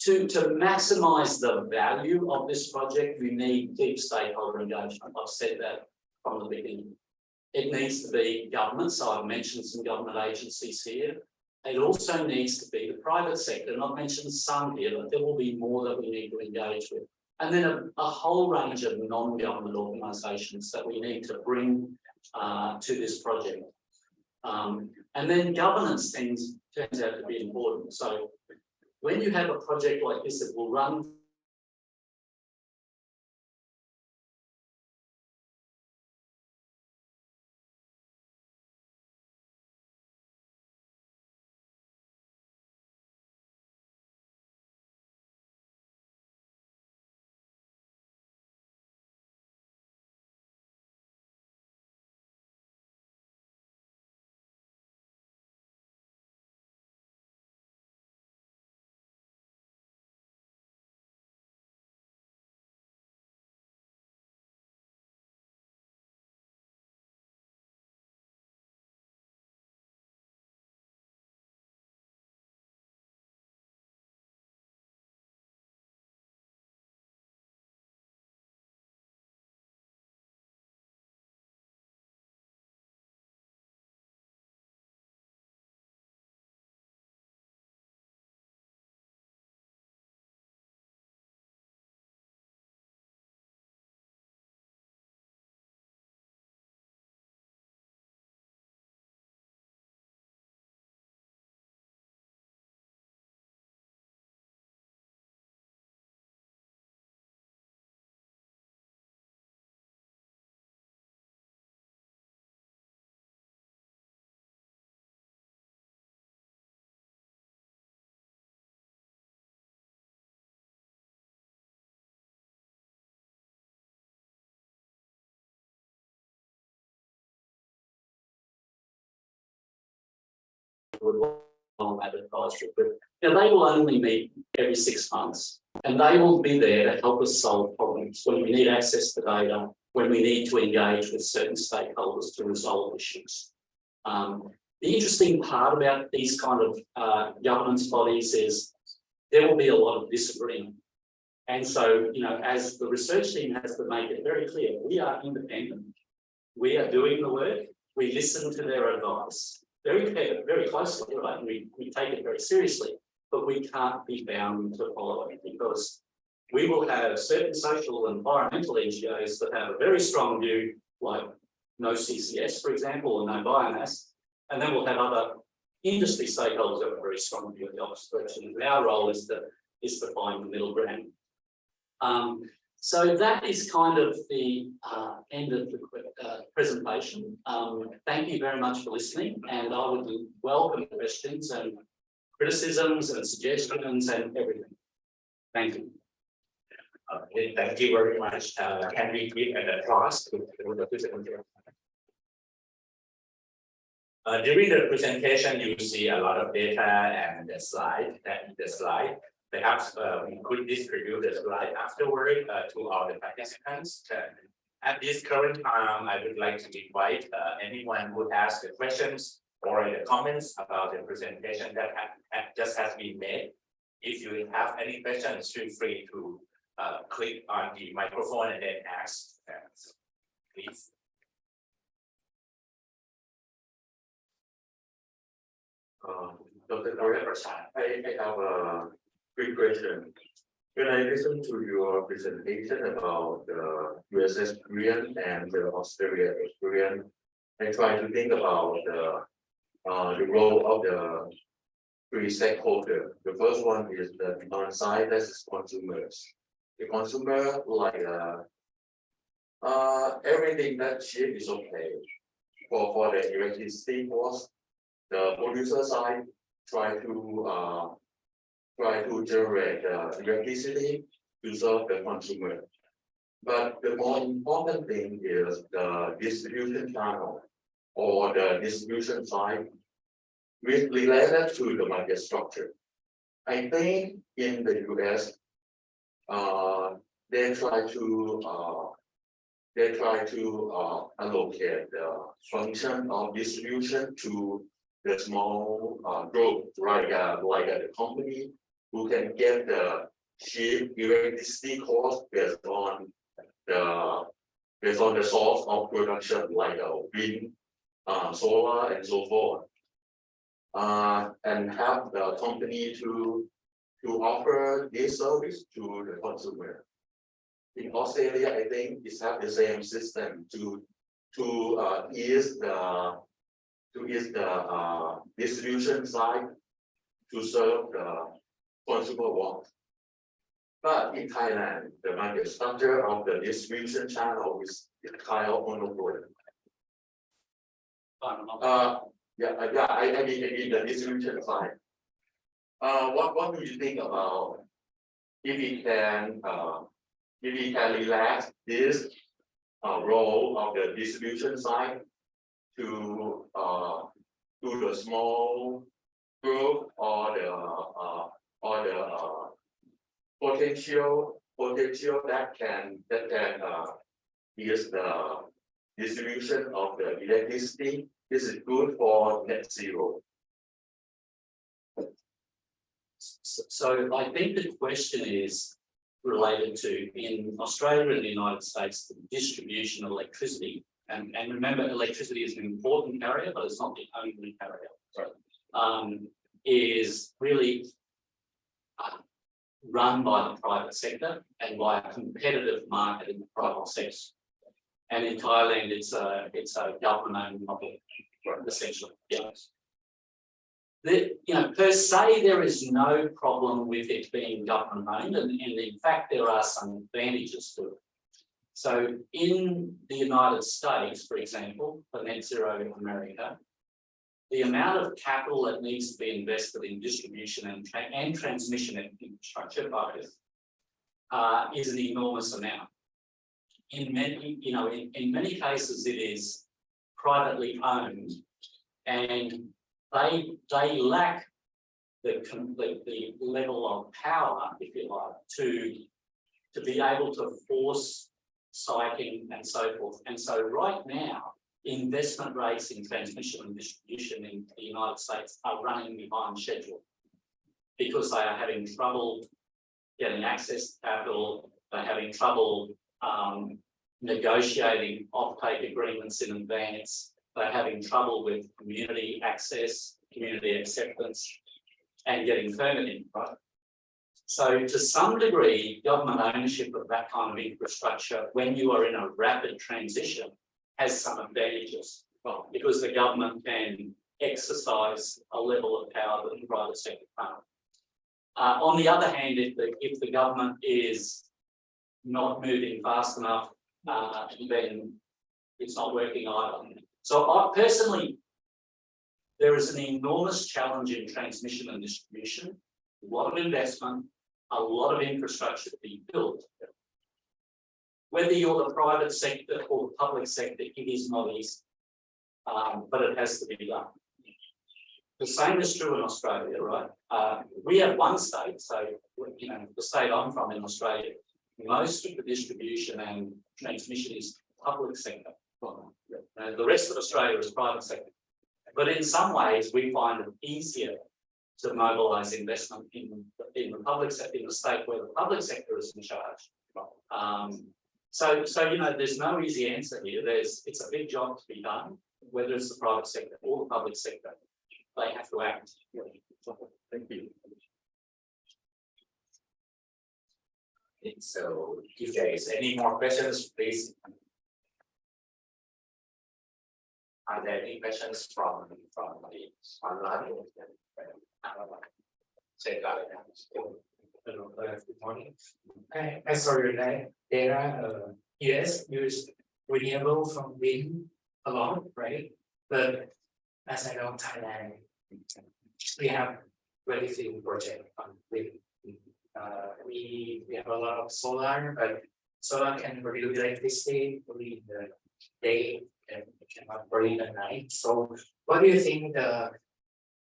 Speaker 1: To maximise the value of this project, we need deep stakeholder engagement. I've said that from the beginning. It needs to be government, so I've mentioned some government agencies here. It also needs to be the private sector, and I've mentioned some here, but there will be more that we need to engage with. And then a whole range of non-government organisations that we need to bring to this project. And then governance turns out to be important. So when you have a project like this, it will run advertised recruit. Now they will only meet every 6 months, and they will be there to help us solve problems when we need access to data, when we need to engage with certain stakeholders to resolve issues. The interesting part about these kind of governance bodies is there will be a lot of disagreement. And so, as the research team has to make it very clear, we are independent. We are doing the work. We listen to their advice very closely, right? We take it very seriously, but we can't be bound to follow it, because we will have certain social and environmental NGOs that have a very strong view, like no CCS, for example, or no biomass, and then we'll have other industry stakeholders that have a very strong view of the opposite direction. And our role is to find the middle ground. So that is kind of the end of the presentation. Thank you very much for listening, and I would welcome questions and criticisms and suggestions and everything. Thank you.
Speaker 2: Okay, thank you very much. Can we give an applause to the presenter? During the presentation, you see a lot of data and the slide. Perhaps we could distribute the slide afterward to all the participants. At this current time, I would like to invite anyone who has the questions or the comments about the presentation that just has been made. If you have any questions, feel free to click on the microphone and then ask, please.
Speaker 3: Dr. I have a quick question. When I listen to your presentation about the US experience and the Australia experience, I try to think about the role of the three stakeholders. The first one is the demand side, that's consumers. The consumer like everything that cheap is okay for the electricity cost. The producer side try to generate electricity to serve the consumer. But the more important thing is the distribution channel or the distribution side with related to the market structure. I think in the US, they try to allocate the function of distribution to the small group, like the company who can get the cheap electricity cost based on the source of production, like wind, solar, and so forth, and have the company to offer this service to the consumer. In Australia, I think it has the same system to ease the distribution side to serve the consumer want. But in Thailand, the market structure of the distribution channel is kind of monopoly. I mean the distribution side. What do you think about if we can relax this role of the distribution side to the small group or the potential that can use the distribution of the electricity. This is good for net zero.
Speaker 1: So I think the question is related to, in Australia and the United States, the distribution of electricity. And remember, electricity is an important carrier, but it's not the only carrier. Is really run by the private sector and by a competitive market in the private sector. And in Thailand, it's a government-owned model, essentially. Yes. Per se, there is no problem with it being government-owned, and in fact, there are some advantages to it. So in the United States, for example, for Net Zero America, the amount of capital that needs to be invested in distribution and transmission infrastructure both is an enormous amount. In many cases, it is privately owned, and they lack the level of power, if you like, to be able to force siting and so forth. And so right now, investment rates in transmission and distribution in the United States are running behind schedule because they are having trouble getting access to capital, they're having trouble negotiating offtake agreements in advance, they're having trouble with community access, community acceptance, and getting permitting, right? So to some degree, government ownership of that kind of infrastructure, when you are in a rapid transition, has some advantages, well, because the government can exercise a level of power that the private sector can't. On the other hand, if the government is not moving fast enough, then it's not working either. So personally, there is an enormous challenge in transmission and distribution, a lot of investment, a lot of infrastructure to be built. Whether you're the private sector or the public sector, it is not easy, but it has to be done. The same is true in Australia, right? We have one state, so the state I'm from in Australia, most of the distribution and transmission is public sector. The rest of Australia is private sector. But in some ways, we find it easier to mobilise investment in the public sector, in the state where the public sector is in charge. So there's no easy answer here. It's a big job to be done, whether it's the private sector or the public sector. They have to act.
Speaker 3: Thank you.
Speaker 2: So if there is any more questions, please. Are there any questions from the online? Say that.
Speaker 4: Hello, good morning. I saw your data. US use renewable from wind a lot, right? But as I know, Thailand, we have very few projects on wind. We have a lot of solar, but solar can produce electricity only in the day and cannot produce at night. So, what do you think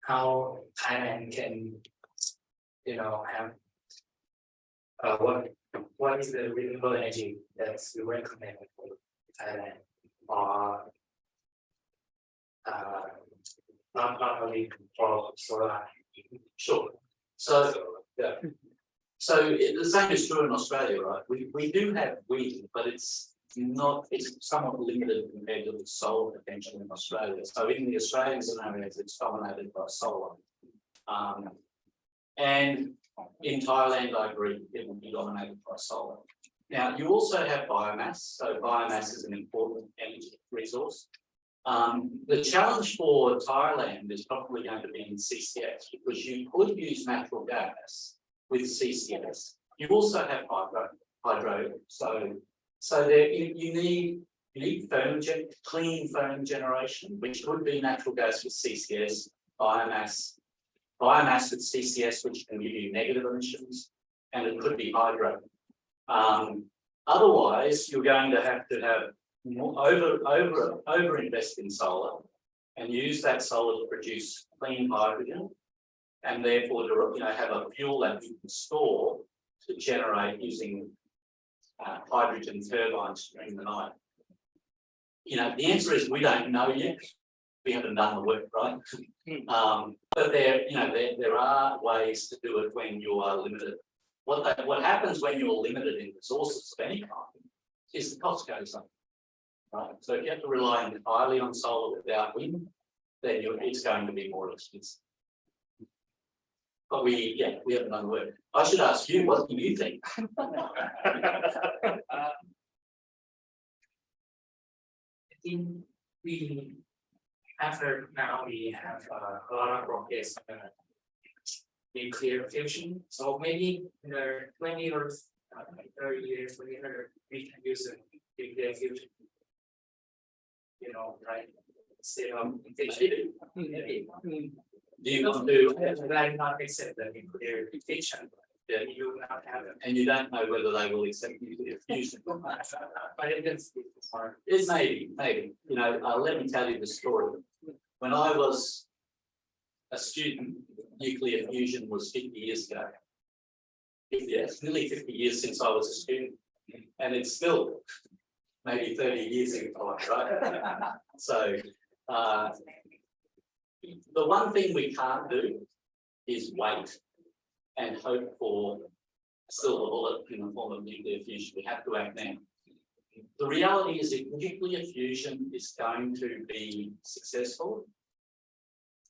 Speaker 4: how Thailand can, have what is the renewable energy that you recommend for Thailand, or not only for solar?
Speaker 1: Sure. So the same is true in Australia, right? We do have wind, but it's somewhat limited compared to the solar potential in Australia. So in the Australian scenarios, it's dominated by solar. And in Thailand, I agree, it will be dominated by solar. Now, you also have biomass. So biomass is an important energy resource. The challenge for Thailand is probably going to be in CCS, because you could use natural gas with CCS. You also have hydro. So there you need clean firm generation, which could be natural gas with CCS, biomass with CCS, which can give you negative emissions, and it could be hydro. Otherwise, you're going to have over invest in solar and use that solar to produce clean hydrogen, and therefore to have a fuel that you can store to generate using hydrogen turbines during the night. The answer is we don't know yet. We haven't done the work, right? But there are ways to do it when you are limited. What happens when you're limited in resources of any kind is the cost goes up, right? So if you have to rely entirely on solar without wind, then it's going to be more expensive. But we haven't done the work. I should ask you, what do you think?
Speaker 4: I think we have heard now we have a lot of progress on nuclear fusion. So maybe in the 20 or 30 years later, we can use nuclear fusion. Right? Instead of fission. Maybe.
Speaker 1: Do you want to?
Speaker 4: Like not accept the nuclear fission. Then you will not have it.
Speaker 1: And you don't know whether they will accept nuclear fusion.
Speaker 4: But it is hard.
Speaker 1: It maybe. Let me tell you the story. When I was a student, nuclear fusion was 50 years ago. It's nearly 50 years since I was a student, and it's still maybe 30 years ago, right? So the one thing we can't do is wait and hope for a silver bullet in the form of nuclear fusion. We have to act now. The reality is, if nuclear fusion is going to be successful,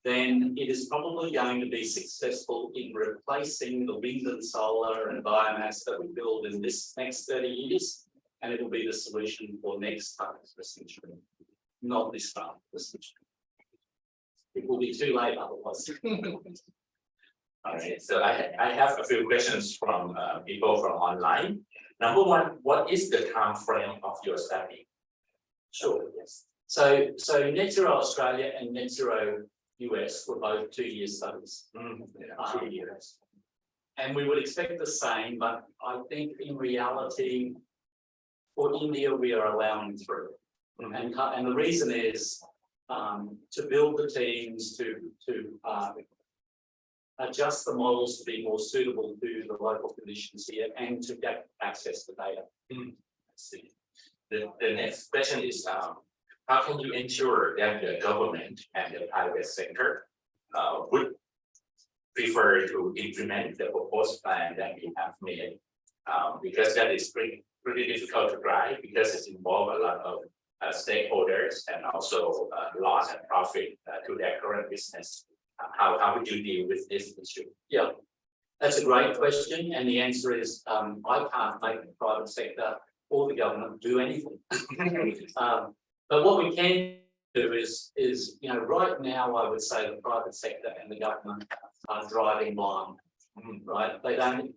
Speaker 1: then it is probably going to be successful in replacing the wind and solar and biomass that we build in this next 30 years, and it will be the solution for next part of the century, not this part of the century. It will be too late otherwise.
Speaker 2: All right, so I have a few questions from people from online. Number one, what is the time frame of your study?
Speaker 1: Sure, yes. So Net Zero Australia and Net Zero US were both 2-year studies.
Speaker 2: 2 years.
Speaker 1: And we would expect the same, but I think in reality, for India, we are allowing through. And the reason is to build the teams, to adjust the models to be more suitable to the local conditions here, and to get access to data.
Speaker 2: I see. The next question is how can you ensure that the government and the private sector would prefer to implement the proposed plan that we have made because that is pretty difficult to drive because it involves a lot of stakeholders and also loss and profit to their current business. How would you deal with this issue?
Speaker 1: Yeah, that's a great question, and the answer is I can't make the private sector or the government do anything. But what we can do is right now I would say the private sector and the government are driving blind, right? They don't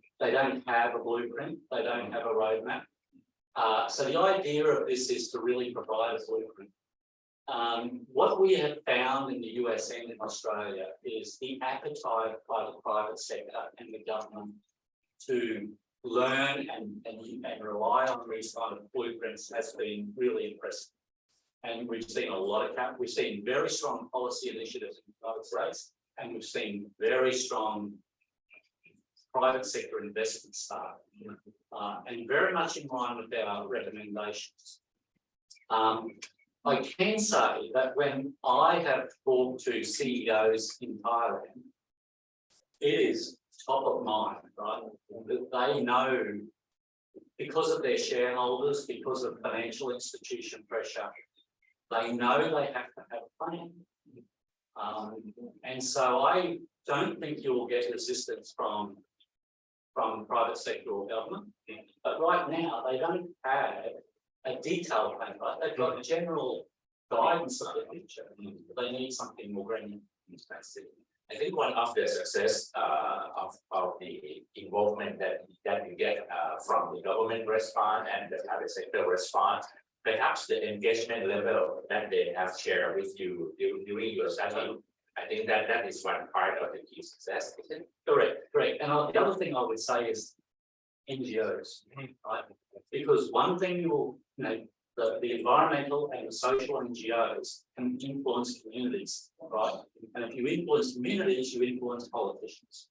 Speaker 1: have a blueprint, they don't have a roadmap. So the idea of this is to really provide a blueprint. What we have found in the US and in Australia is the appetite by the private sector and the government to learn and rely on these kind of blueprints has been really impressive. And we've seen we've seen very strong policy initiatives in the private space, and we've seen very strong private sector investment start, and very much in line with our recommendations. I can say that when I have talked to CEOs in Thailand, it is top of mind, right? They know because of their shareholders, because of financial institution pressure, they know they have to have a plan. And so I don't think you will get resistance from private sector or government. But right now, they don't have a detailed plan, right? They've got general guidance of the future. They need something more granular.
Speaker 2: I think one of the success of the involvement that you get from the government response and the private sector response, perhaps the engagement level that they have shared with you during your study. I think that is one part of the key success.
Speaker 1: Correct. And the other thing I would say is NGOs, right? Because one thing the environmental and the social NGOs can influence communities, right? And if you influence communities, you influence politicians.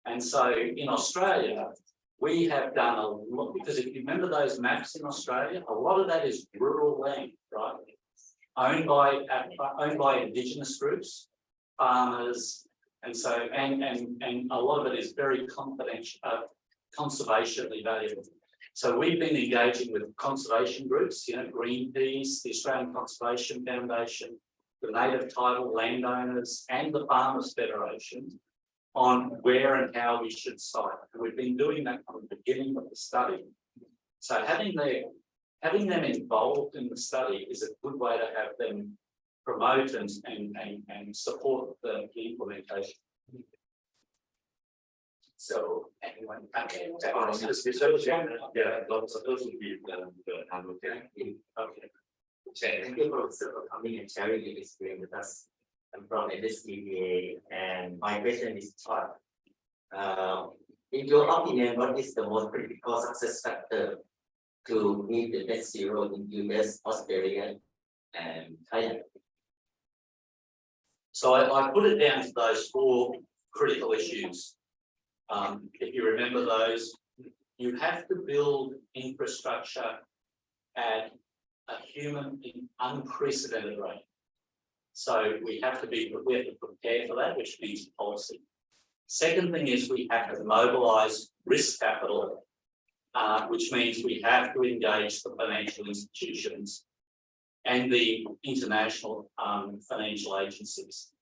Speaker 1: And so in Australia, we have done a lot, because if you remember those maps in Australia, a lot of that is rural land, right? Owned by Indigenous groups, farmers, and so and a lot of it is very confidential, conservationally valuable. So we've been engaging with conservation groups, Greenpeace, the Australian Conservation Foundation, the native title landowners, and the Farmers Federation on where and how we should site. And we've been doing that from the beginning of the study. So having them involved in the study is a good way to have them promote and support the implementation.
Speaker 2: So anyone?
Speaker 3: Okay.
Speaker 5: Thank you, Professor, for coming and sharing your experience with us. I'm from NSDA, and my question is short. In your opinion, what is the most critical success factor to meet the net zero in US, Australia, and Thailand?
Speaker 1: So I put it down to those four critical issues. If you remember those, you have to build infrastructure at a unprecedented rate. So we have to prepare for that, which means policy. Second thing is we have to mobilize risk capital, which means we have to engage the financial institutions and the international financial agencies.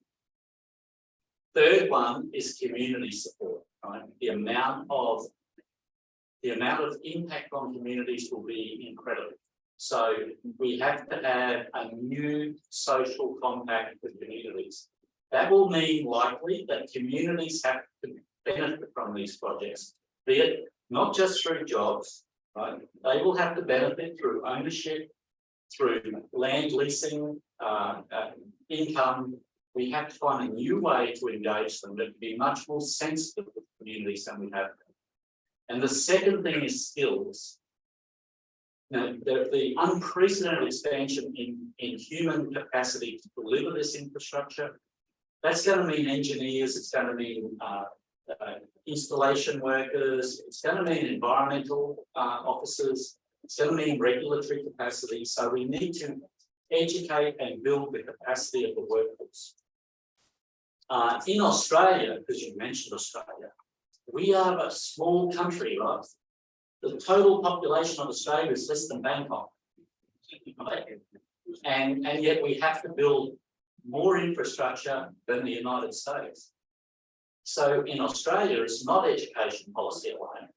Speaker 1: Third one is community support, right? The amount of impact on communities will be incredible. So we have to have a new social compact with communities. That will mean likely that communities have to benefit from these projects, be it not just through jobs, right? They will have to benefit through ownership, through land leasing, income. We have to find a new way to engage them that will be much more sensitive with communities than we have. And the second thing is skills. Now, the unprecedented expansion in human capacity to deliver this infrastructure, that's going to mean engineers, it's going to mean installation workers, it's going to mean environmental officers, It's going to mean regulatory capacity. So we need to educate and build the capacity of the workforce. In Australia, because you mentioned Australia, we are a small country, right? The total population of Australia is less than Bangkok. Right? And yet we have to build more infrastructure than the United States. So in Australia, it's not education policy alone,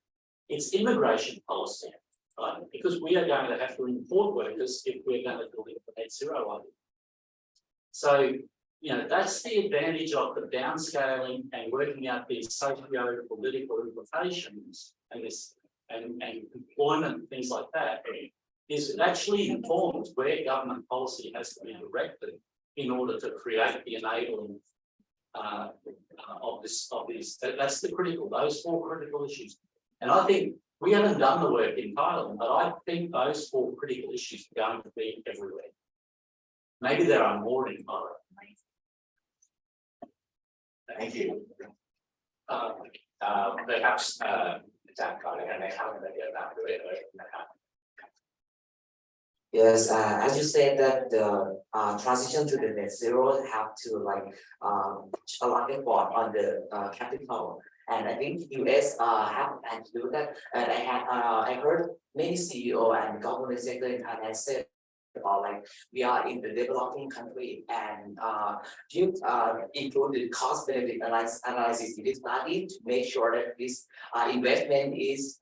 Speaker 1: it's immigration policy, right? Because we are going to have to import workers if we're going to deliver net zero. So, you know, that's the advantage of the downscaling and working out these socio-political implications and this and employment, things like that, is it actually informs where government policy has to be directed in order to create the enabling of this. That's the critical, those four critical issues. And I think we haven't done the work in Thailand, but I think those four critical issues are going to be everywhere. Maybe there are more in Thailand.
Speaker 2: Thank you. Perhaps อาจารย์ก่อนแล้วกันนะครับเดี๋ยวตามด้วยเลยนะครับ
Speaker 5: Yes, as you said that the transition to the net zero have to like a lot of effort on the capital, and I think US have and do that. And I heard many CEO and government sector in Thailand said, like we are in the developing country and include the cost benefit analysis in this study to make sure that this investment is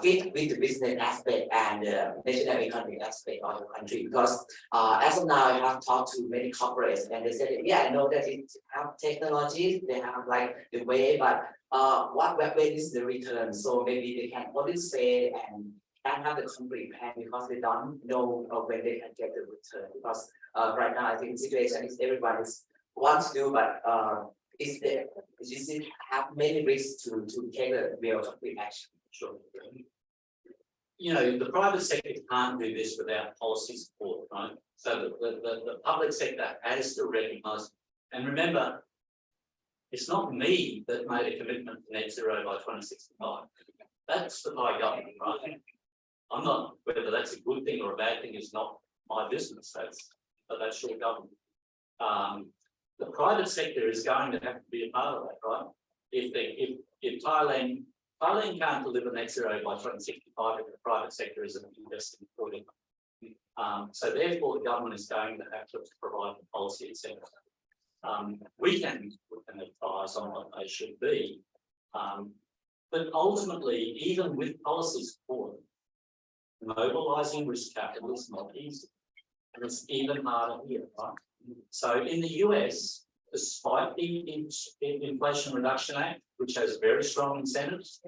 Speaker 5: fit with the business aspect and the national economic aspect of the country. Because as of now, I have talked to many corporates and they said, yeah, I know that it have technology, they have like the way, but when is the return? So maybe they can only say and have the concrete plan because they don't know when they can get the return. Because right now, I think the situation is everyone wants to do, but is it have many risks to take the real concrete action?
Speaker 1: Sure. You know, the private sector can't do this without policy support, right? So the public sector has to recognise, and remember, it's not me that made a commitment to net zero by 2065. That's the Thai government, right? I'm not, whether that's a good thing or a bad thing is not my business, but that's your government. The private sector is going to have to be a part of that, right? If Thailand can't deliver net zero by 2065 if the private sector isn't investing fully. So therefore the government is going to have to provide the policy incentive. We can advise on what they should be. But ultimately, even with policy support, mobilising risk capital is not easy. And it's even harder here, right? So in the US, despite the Inflation Reduction Act, which has very strong incentives,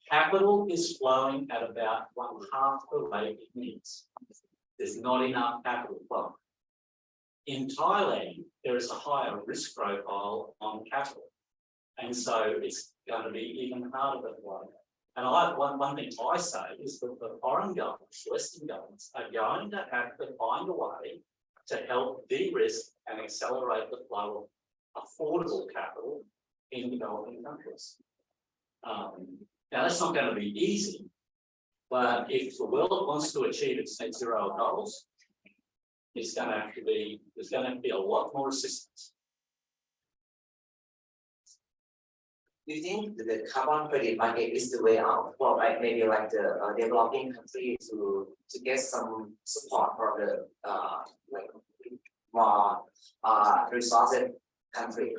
Speaker 1: capital is flowing at about 1/2 the rate it needs. There's not enough capital flow. In Thailand, there is a higher risk profile on capital. And so it's going to be even harder than one. And one thing I say is that the foreign governments, Western governments, are going to have to find a way to help de-risk and accelerate the flow of affordable capital in developing countries. Now that's not going to be easy, but if the world wants to achieve its net zero goals, there's going to be a lot more assistance.
Speaker 5: Do you think the carbon credit market is the way out for like maybe like the developing country to get some support from the like more resources country?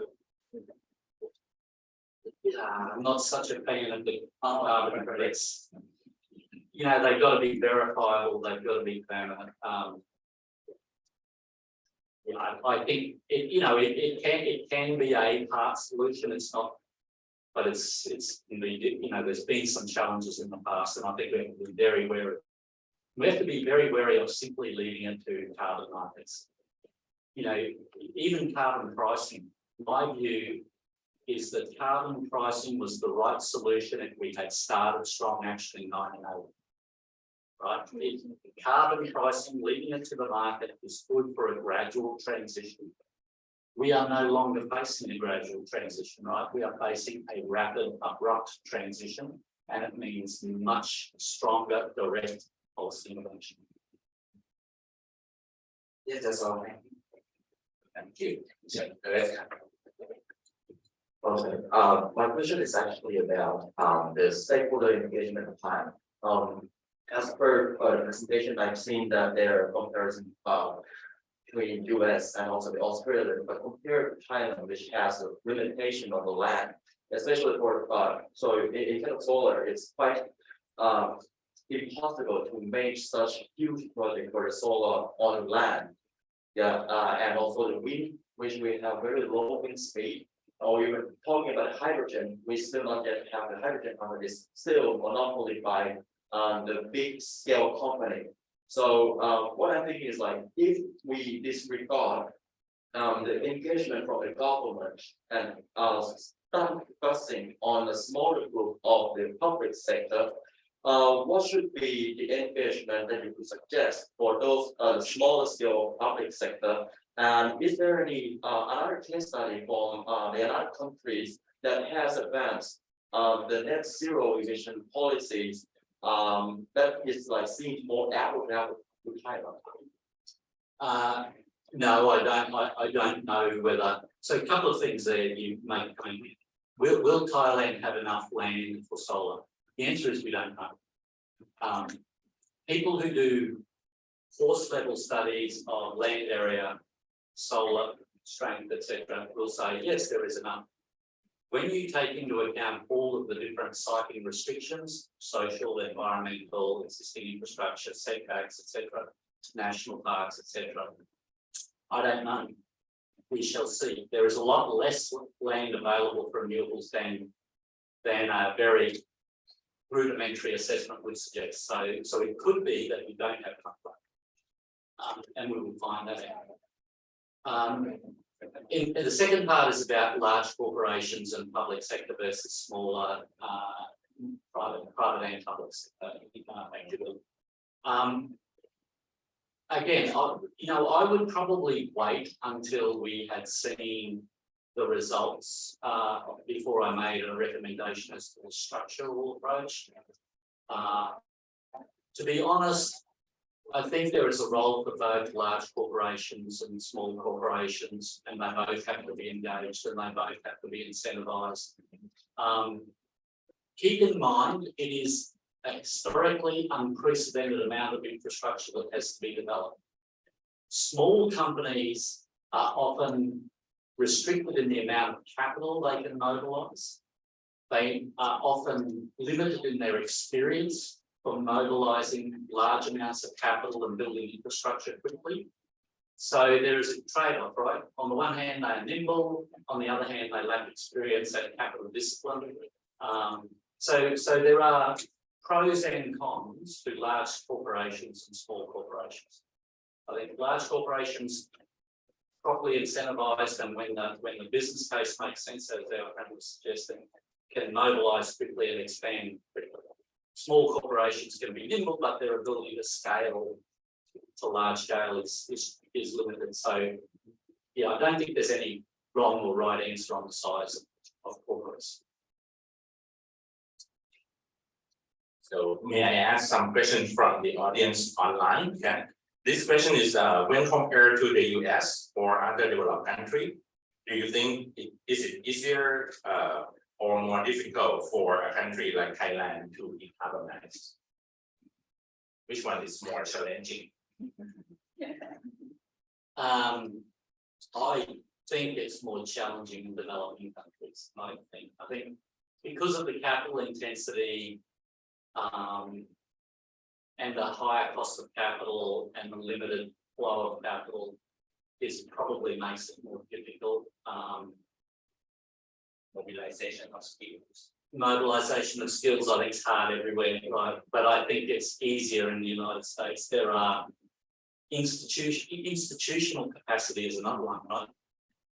Speaker 1: I'm not such a fan of the carbon credits. You know, they've got to be verifiable, they've got to be permanent. I think it can be a part solution, it's not, but there's been some challenges in the past, and I think we have to be very wary. We have to be very wary of simply leaving it to carbon markets. You know, even carbon pricing, my view is that carbon pricing was the right solution if we had started strong action in 1980. Right? Carbon pricing, leaving it to the market, is good for a gradual transition. We are no longer facing a gradual transition, right? We are facing a rapid, abrupt transition, and it means much stronger direct policy intervention.
Speaker 5: Yes, that's all.
Speaker 2: Thank you. Okay.
Speaker 5: Okay, my question is actually about the stakeholder engagement plan. As per the presentation, I've seen that there are comparisons between US and also the Australia, but compared to China, which has a limitation on the land, especially for so in terms of solar, it's quite impossible to make such huge project for the solar on land. Yeah, and also the wind, which we have very low wind speed. Or even talking about hydrogen, we still not yet have the hydrogen company. It's still monopoly by the big scale company. So what I'm thinking is like if we disregard the engagement from the government and start focusing on a smaller group of the public sector, what should be the engagement that you could suggest for those smaller scale public sector? And is there any another case study from the other countries that has advanced the net zero emission policies that is like seems more applicable to China?
Speaker 1: No, I don't know whether. So a couple of things there you make. Will Thailand have enough land for solar? The answer is we don't know. People who do force level studies of land area, solar strength, etc., will say yes, there is enough. When you take into account all of the different siting restrictions, social, environmental, existing infrastructure, setbacks, etc., national parks, etc., I don't know. We shall see. There is a lot less land available for renewables than a very rudimentary assessment would suggest. So it could be that we don't have enough land, and we will find that out. And the second part is about large corporations and public sector versus smaller private and public sector activity. Again, I would probably wait until we had seen the results before I made a recommendation as to a structural approach. To be honest, I think there is a role for both large corporations and small corporations, and they both have to be engaged and they both have to be incentivized. Keep in mind, it is a historically unprecedented amount of infrastructure that has to be developed. Small companies are often restricted in the amount of capital they can mobilise. They are often limited in their experience for mobilising large amounts of capital and building infrastructure quickly. So there is a trade-off, right? On the one hand, they are nimble. On the other hand, they lack experience and capital discipline. So there are pros and cons to large corporations and small corporations. I think large corporations properly incentivised, and when the business case makes sense, as our friend was suggesting, can mobilise quickly and expand quickly. Small corporations can be nimble, but their ability to scale to large scale is limited. So, yeah, I don't think there's any wrong or right answer on the size of corporates.
Speaker 2: So may I ask some questions from the audience online? Yeah. This question is when compared to the US or other developed country, do you think is it easier or more difficult for a country like Thailand to decarbonize? Which one is more challenging?
Speaker 1: I think it's more challenging in developing countries. I think because of the capital intensity and the higher cost of capital and the limited flow of capital, this probably makes it more difficult.
Speaker 2: Mobilization of skills.
Speaker 1: Mobilization of skills, I think, is hard everywhere, right? But I think it's easier in the United States. There are institutional capacity is another one, right?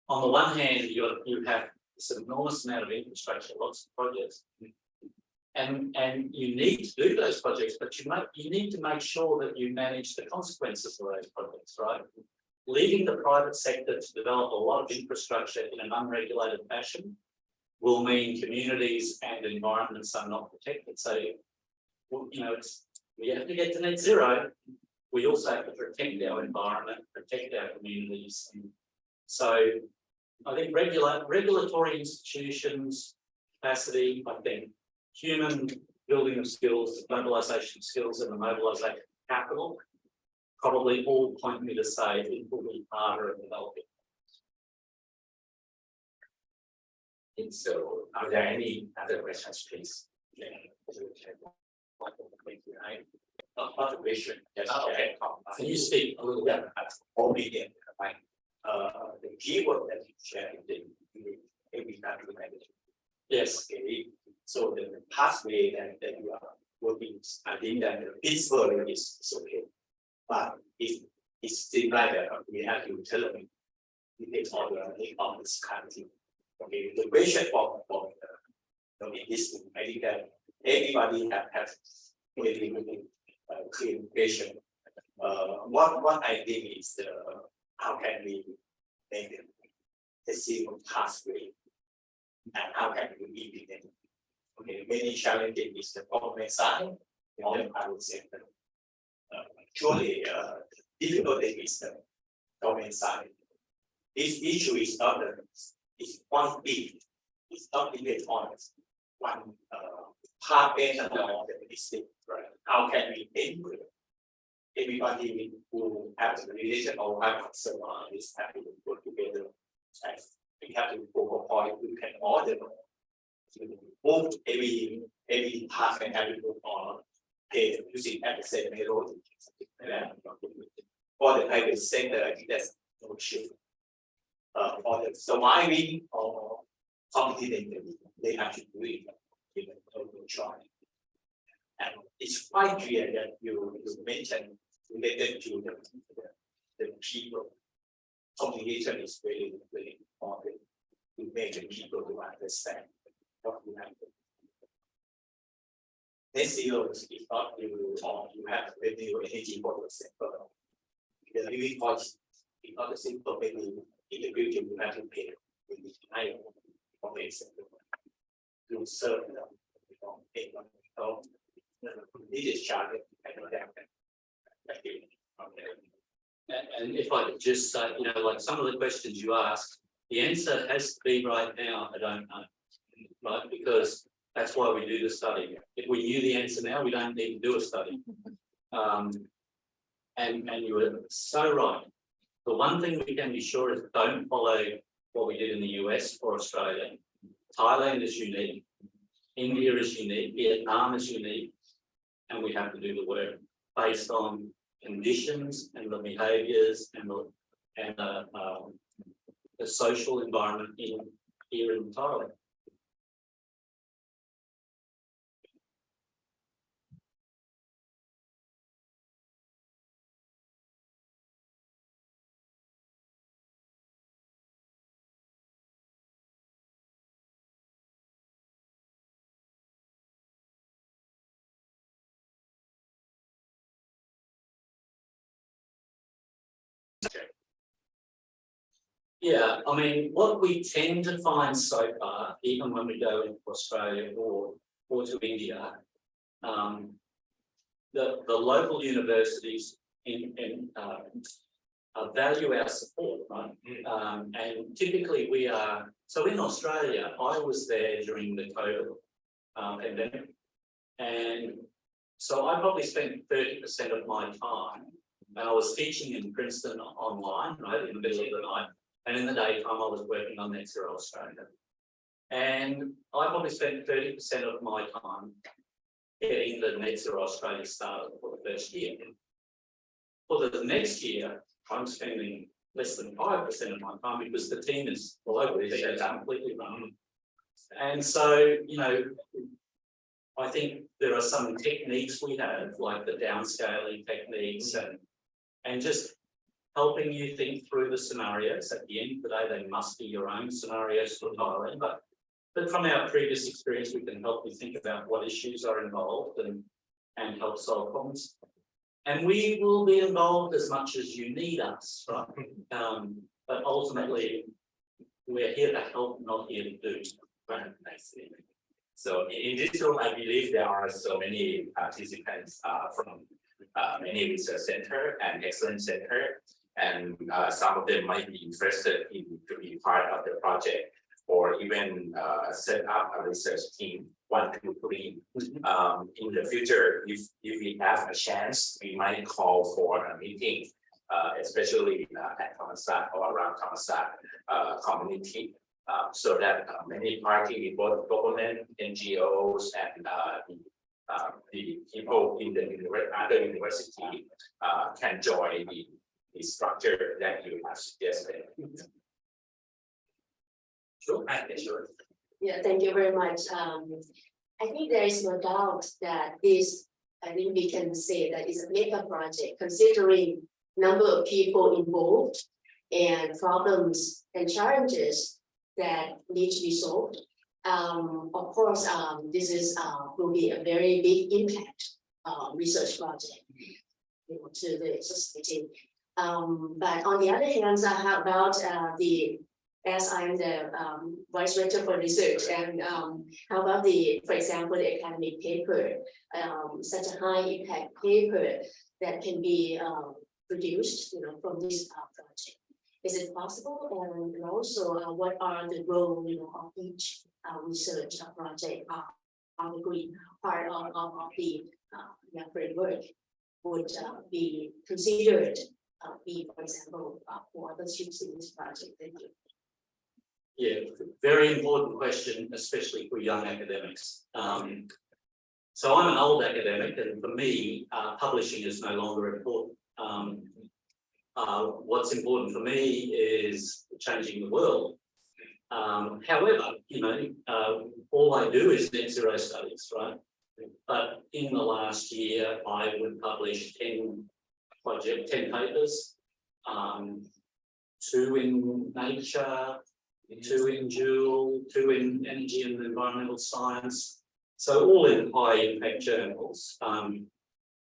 Speaker 1: On the one hand, you have this enormous amount of infrastructure, lots of projects, and you need to do those projects, but you need to make sure that you manage the consequences of those projects, right? Leaving the private sector to develop a lot of infrastructure in an unregulated fashion will mean communities and environments are not protected. So, we have to get to net zero. We also have to protect our environment, protect our communities. And so, I think regulatory institutions, capacity, I think human building of skills, mobilisation skills, and the mobilisation of capital probably all point me to say it will be harder in developing.
Speaker 2: And so, are there any other questions, please? Observation. Yes.
Speaker 1: Can you speak a little bit?
Speaker 2: Only in the keyword that you share in the every country language.
Speaker 1: Yes.
Speaker 2: Okay. So the pathway that you are working, I think that this word is okay. But it seems like that we have to tell them we take order of this country. Okay, the question for in this, I think that everybody has really clear question. What I think is how can we make the single pathway and how can we implement? Okay, many challenges is the government side or the private sector. Surely, difficult thing is the government side. This issue is not it's one big. It's not depend on one part based on the district. Right? How can we enable everybody who has a relation or have concern on this have to work together? And we have to go for point we can order. Move every task and have to move on pay using at the same road. For the private sector, I think that's no issue. For the surviving or competing, they have to do it in a local try. And it's quite clear that you mentioned related to the people. Communication is very, very important to make the people to understand what you have to do. Net zero is not you have renewable energy for yourself. The living cost is not a simple maybe in the future you have to pay with the higher information to serve them. This is challenge
Speaker 1: And if I could just say, like some of the questions you asked, the answer has to be right now, I don't know, right? Because that's why we do the study. If we knew the answer now, we don't need to do a study. And you were so right. The one thing we can be sure is don't follow what we did in the US or Australia. Thailand is unique. India is unique. Vietnam is unique. And we have to do the work based on conditions and the behaviours and the social environment here in Thailand. Yeah, I mean, what we tend to find so far, even when we go into Australia or to India, the local universities value our support, right? And typically we are, so in Australia, I was there during the COVID pandemic, and so I probably spent 30% of my time, and I was teaching in Princeton online, right, in the middle of the night. And in the daytime, I was working on Net Zero Australia. And I probably spent 30% of my time getting the Net Zero Australia started for the first year. For the next year, I'm spending less than 5% of my time because the team is globally completely run. And so, I think there are some techniques we have, like the downscaling techniques and just helping you think through the scenarios. At the end of the day, they must be your own scenarios for Thailand, but from our previous experience, we can help you think about what issues are involved and help solve problems. And we will be involved as much as you need us, right? But ultimately, we're here to help, not here to do.
Speaker 2: I see. So in this room, I believe there are so many participants from many research center and excellence center, and some of them might be interested in to be part of the project or even set up a research team 1, 2, 3. In the future, if we have a chance, we might call for a meeting, especially at Thammasat or around Thammasat community. So that many parties, both government, NGOs, and the people in the other university can join the structure that you have suggested. Sure. Sure.
Speaker 6: Yeah, thank you very much. I think there is no doubt that this, I think we can say that is a mega project considering number of people involved and problems and challenges that need to be solved. Of course, this is will be a very big impact research project, to the society. But on the other hand, how about as I'm the vice rector for research, and how about for example, the academic paper, such a high impact paper that can be produced, from this project. Is it possible? And also, what are the role, of each research project? How the green part of the framework would be considered? For example, for others using this project. Thank you.
Speaker 1: Yeah, very important question, especially for young academics. So I'm an old academic, and for me, publishing is no longer important. What's important for me is changing the world. However, all I do is net zero studies, right? But in the last year, I would publish 10 papers, 2 in Nature, 2 in Joule, 2 in Energy and Environmental Science. So all in high impact journals.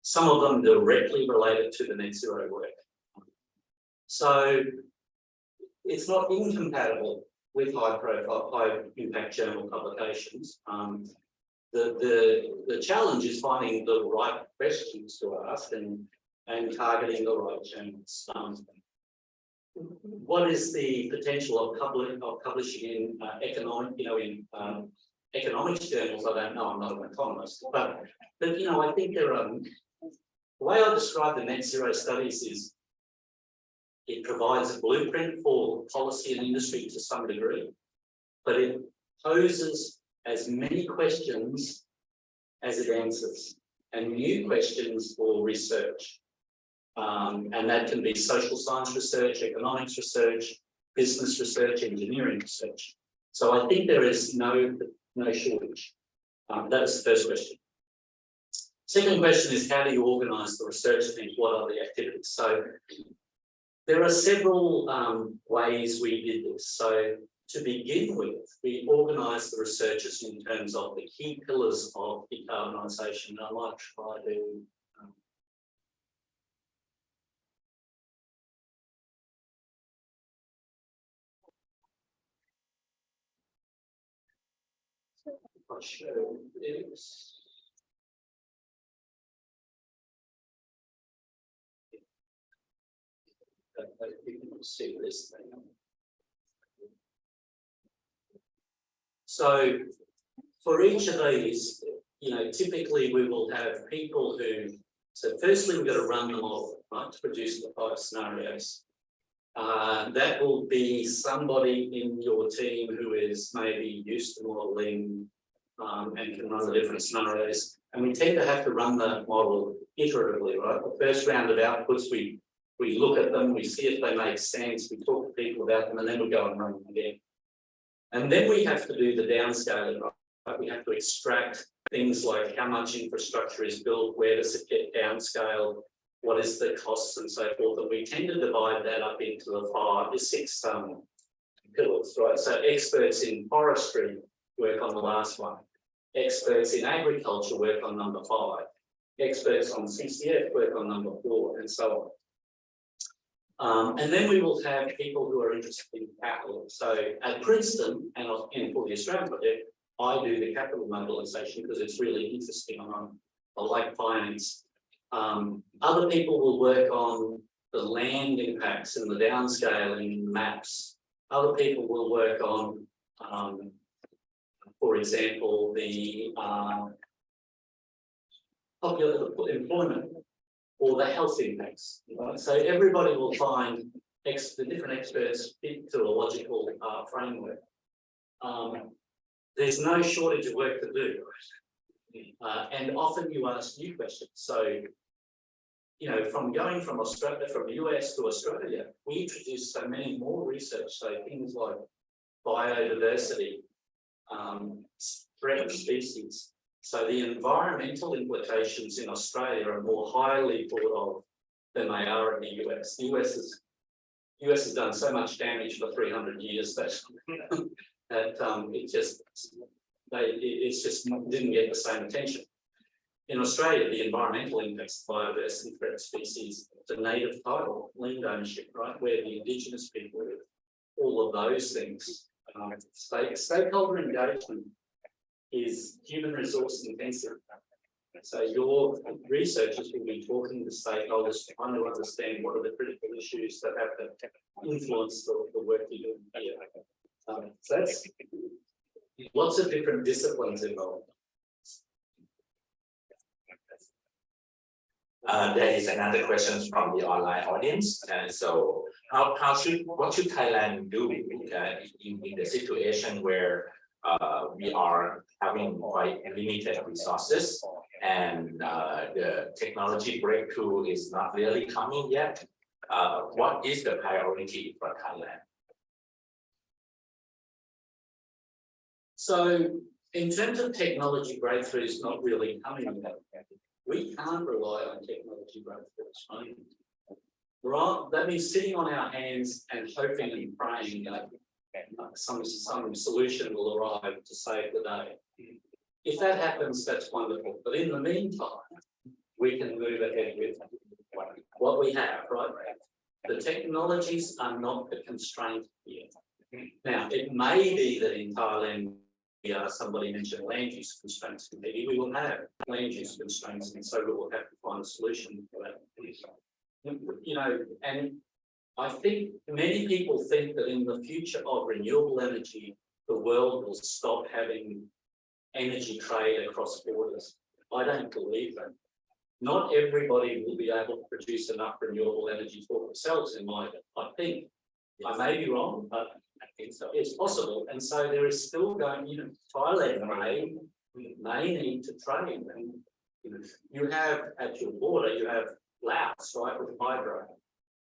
Speaker 1: Some of them directly related to the net zero work. So it's not incompatible with high profile, high impact journal publications. The challenge is finding the right questions to ask and targeting the right journals. What is the potential of publishing in economics journals? I don't know. I'm not an economist, but I think there are. The way I describe the net zero studies is it provides a blueprint for policy and industry to some degree, but it poses as many questions as it answers, and new questions for research. And that can be social science research, economics research, business research, engineering research. So I think there is no shortage. That's the first question. Second question is, how do you organise the research team? What are the activities? So there are several ways we did this. So to begin with, we organised the researchers in terms of the key pillars of decarbonisation. I might try to show this. You can see this thing. So for each of these, typically we will have people who, so firstly we've got to run the model, right, to produce the 5 scenarios. That will be somebody in your team who is maybe used to modelling and can run the different scenarios. And we tend to have to run that model iteratively, right? The first round of outputs, we look at them, we see if they make sense, we talk to people about them, and then we go and run them again. And then we have to do the downscaling, right? We have to extract things like how much infrastructure is built, where does it get downscaled, what is the costs and so forth. And we tend to divide that up into the 6 pillars, right? So experts in forestry work on the last one. Experts in agriculture work on number 5. Experts on CCF work on number 4, and so on. And then we will have people who are interested in capital. So at Princeton and for the Australian project, I do the capital mobilisation because it's really interesting. I like finance. Other people will work on the land impacts and the downscaling maps. Other people will work on, for example, the popular employment or the health impacts. Right? So everybody will find the different experts fit to a logical framework. There's no shortage of work to do. And often you ask new questions. So, you know, from going from Australia, from the US to Australia, we introduced so many more research. So things like biodiversity, threatened species. So the environmental implications in Australia are more highly thought of than they are in the US. The US has done so much damage for 300 years that it just didn't get the same attention. In Australia, the environmental impacts, biodiversity, threatened species, the native title, land ownership, right, where the Indigenous people live, all of those things. Stakeholder engagement is human resource intensive. So your researchers will be talking to stakeholders, trying to understand what are the critical issues that have to influence the work you're doing here. So that's lots of different disciplines involved.
Speaker 2: There is another question from the online audience. So what should Thailand do in the situation where we are having quite limited resources and the technology breakthrough is not really coming yet? What is the priority for Thailand?
Speaker 1: So in terms of technology breakthroughs not really coming yet, we can't rely on technology breakthroughs. Right? That means sitting on our hands and hoping and praying that some solution will arrive to save the day. If that happens, that's wonderful. But in the meantime, we can move ahead with what we have, right? The technologies are not the constraint here. Now, it may be that in Thailand, somebody mentioned land use constraints. Maybe we will have land use constraints, and so we will have to find a solution for that. You know, and I think many people think that in the future of renewable energy, the world will stop having energy trade across borders. I don't believe that. Not everybody will be able to produce enough renewable energy for themselves, in my opinion. I think I may be wrong, but I think so. It's possible, and so there is still going. You know, Thailand may need to trade, and you have at your border, you have Laos, right, with hydro.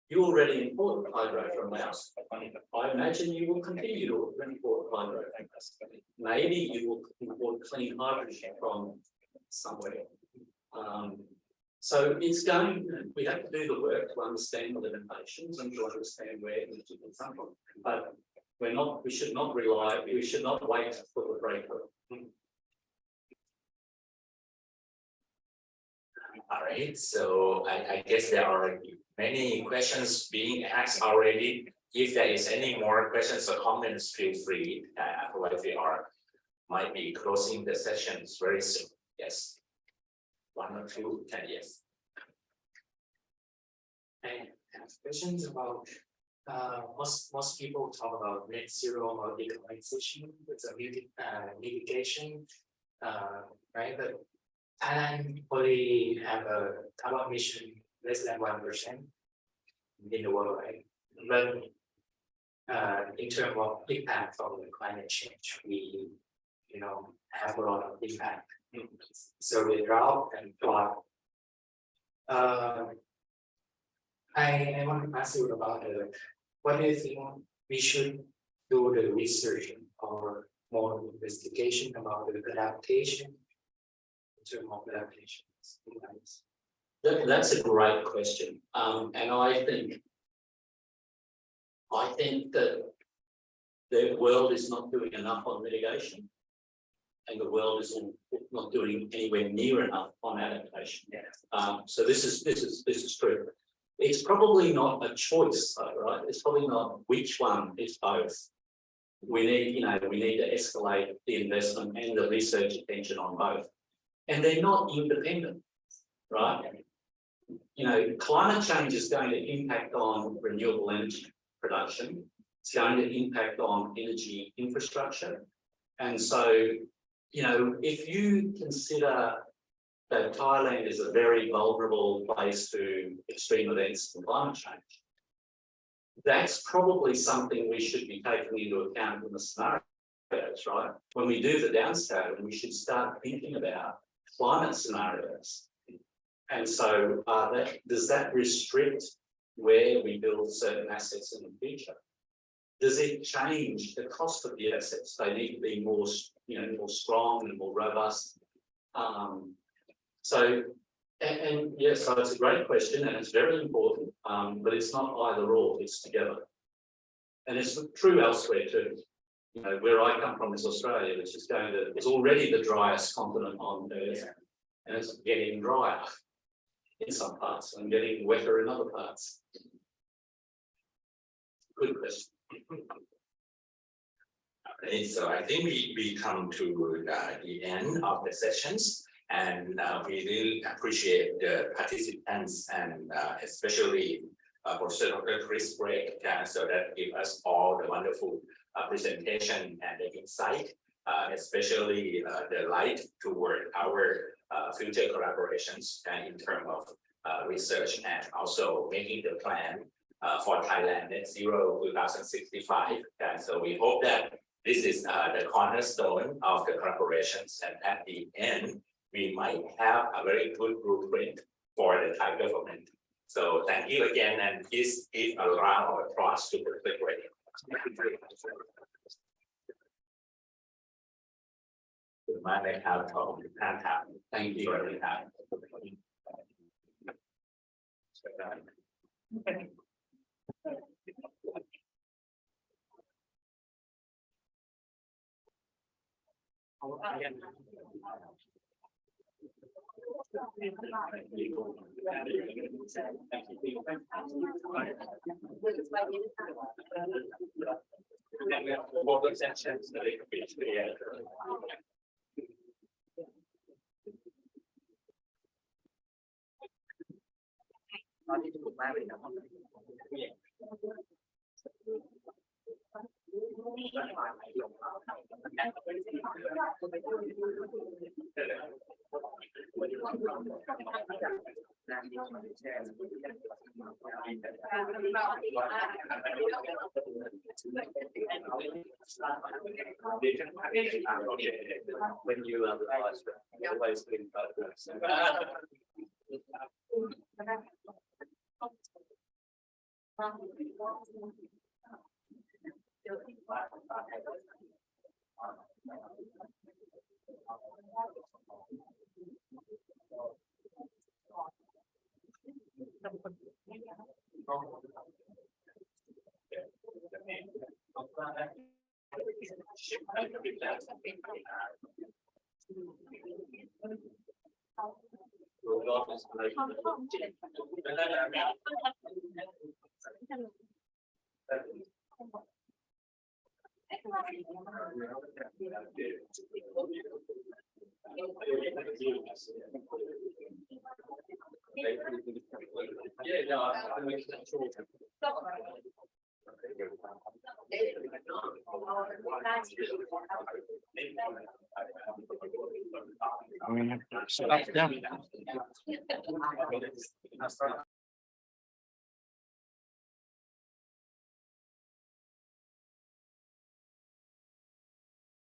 Speaker 1: You already import hydro from Laos. I imagine you will continue to import hydro from Laos. Maybe you will import clean hydrogen from somewhere. So it's going. We have to do the work to understand the limitations and to understand where energy can come from. But we're not. We should not rely. We should not wait for the breakthrough.
Speaker 2: All right. So I guess there are many questions being asked already. If there is any more questions or comments, feel free. Otherwise, we might be closing the sessions very soon. Yes. 1 or 2, 10 years.
Speaker 4: I have questions about most people talk about net zero or decarbonization with a mitigation, right? But Thailand only have a carbon emission less than 1% in the world, right? But in terms of impact from the climate change, we have a lot of impact. So the drought and flood. I want to ask you about what do you think we should do the research or more investigation about the adaptation in terms of adaptations?
Speaker 1: That's a great question, and I think that the world is not doing enough on mitigation. And the world is not doing anywhere near enough on adaptation. So this is true. It's probably not a choice, though, right? It's probably not which one. It's both. We need, we need to escalate the investment and the research attention on both, and they're not independent, right? Climate change is going to impact on renewable energy production. It's going to impact on energy infrastructure. And so, if you consider that Thailand is a very vulnerable place to extreme events and climate change, that's probably something we should be taking into account in the scenarios, right? When we do the downscaling, we should start thinking about climate scenarios. And so does that restrict where we build certain assets in the future? Does it change the cost of the assets? They need to be more, more strong and more robust. So yes, so it's a great question and it's very important, but it's not either or, it's together. And it's true elsewhere too. Where I come from is Australia, which is it's already the driest continent on Earth, and it's getting drier in some parts and getting wetter in other parts. Good question.
Speaker 2: Okay, so I think we come to the end of the sessions, and we really appreciate the participants and especially Professor Dr. Chris Gregg, so that give us all the wonderful presentation and the insight, especially the light toward our future collaborations in terms of research and also making the plan for Thailand Net Zero 2065. And so we hope that this is the cornerstone of the collaborations, and at the end, we might have a very good blueprint for the Thai government. So thank you again, and please give a round of applause to Professor Gregg. Thank you very much.
Speaker 1: When you realize that you're always being photographs.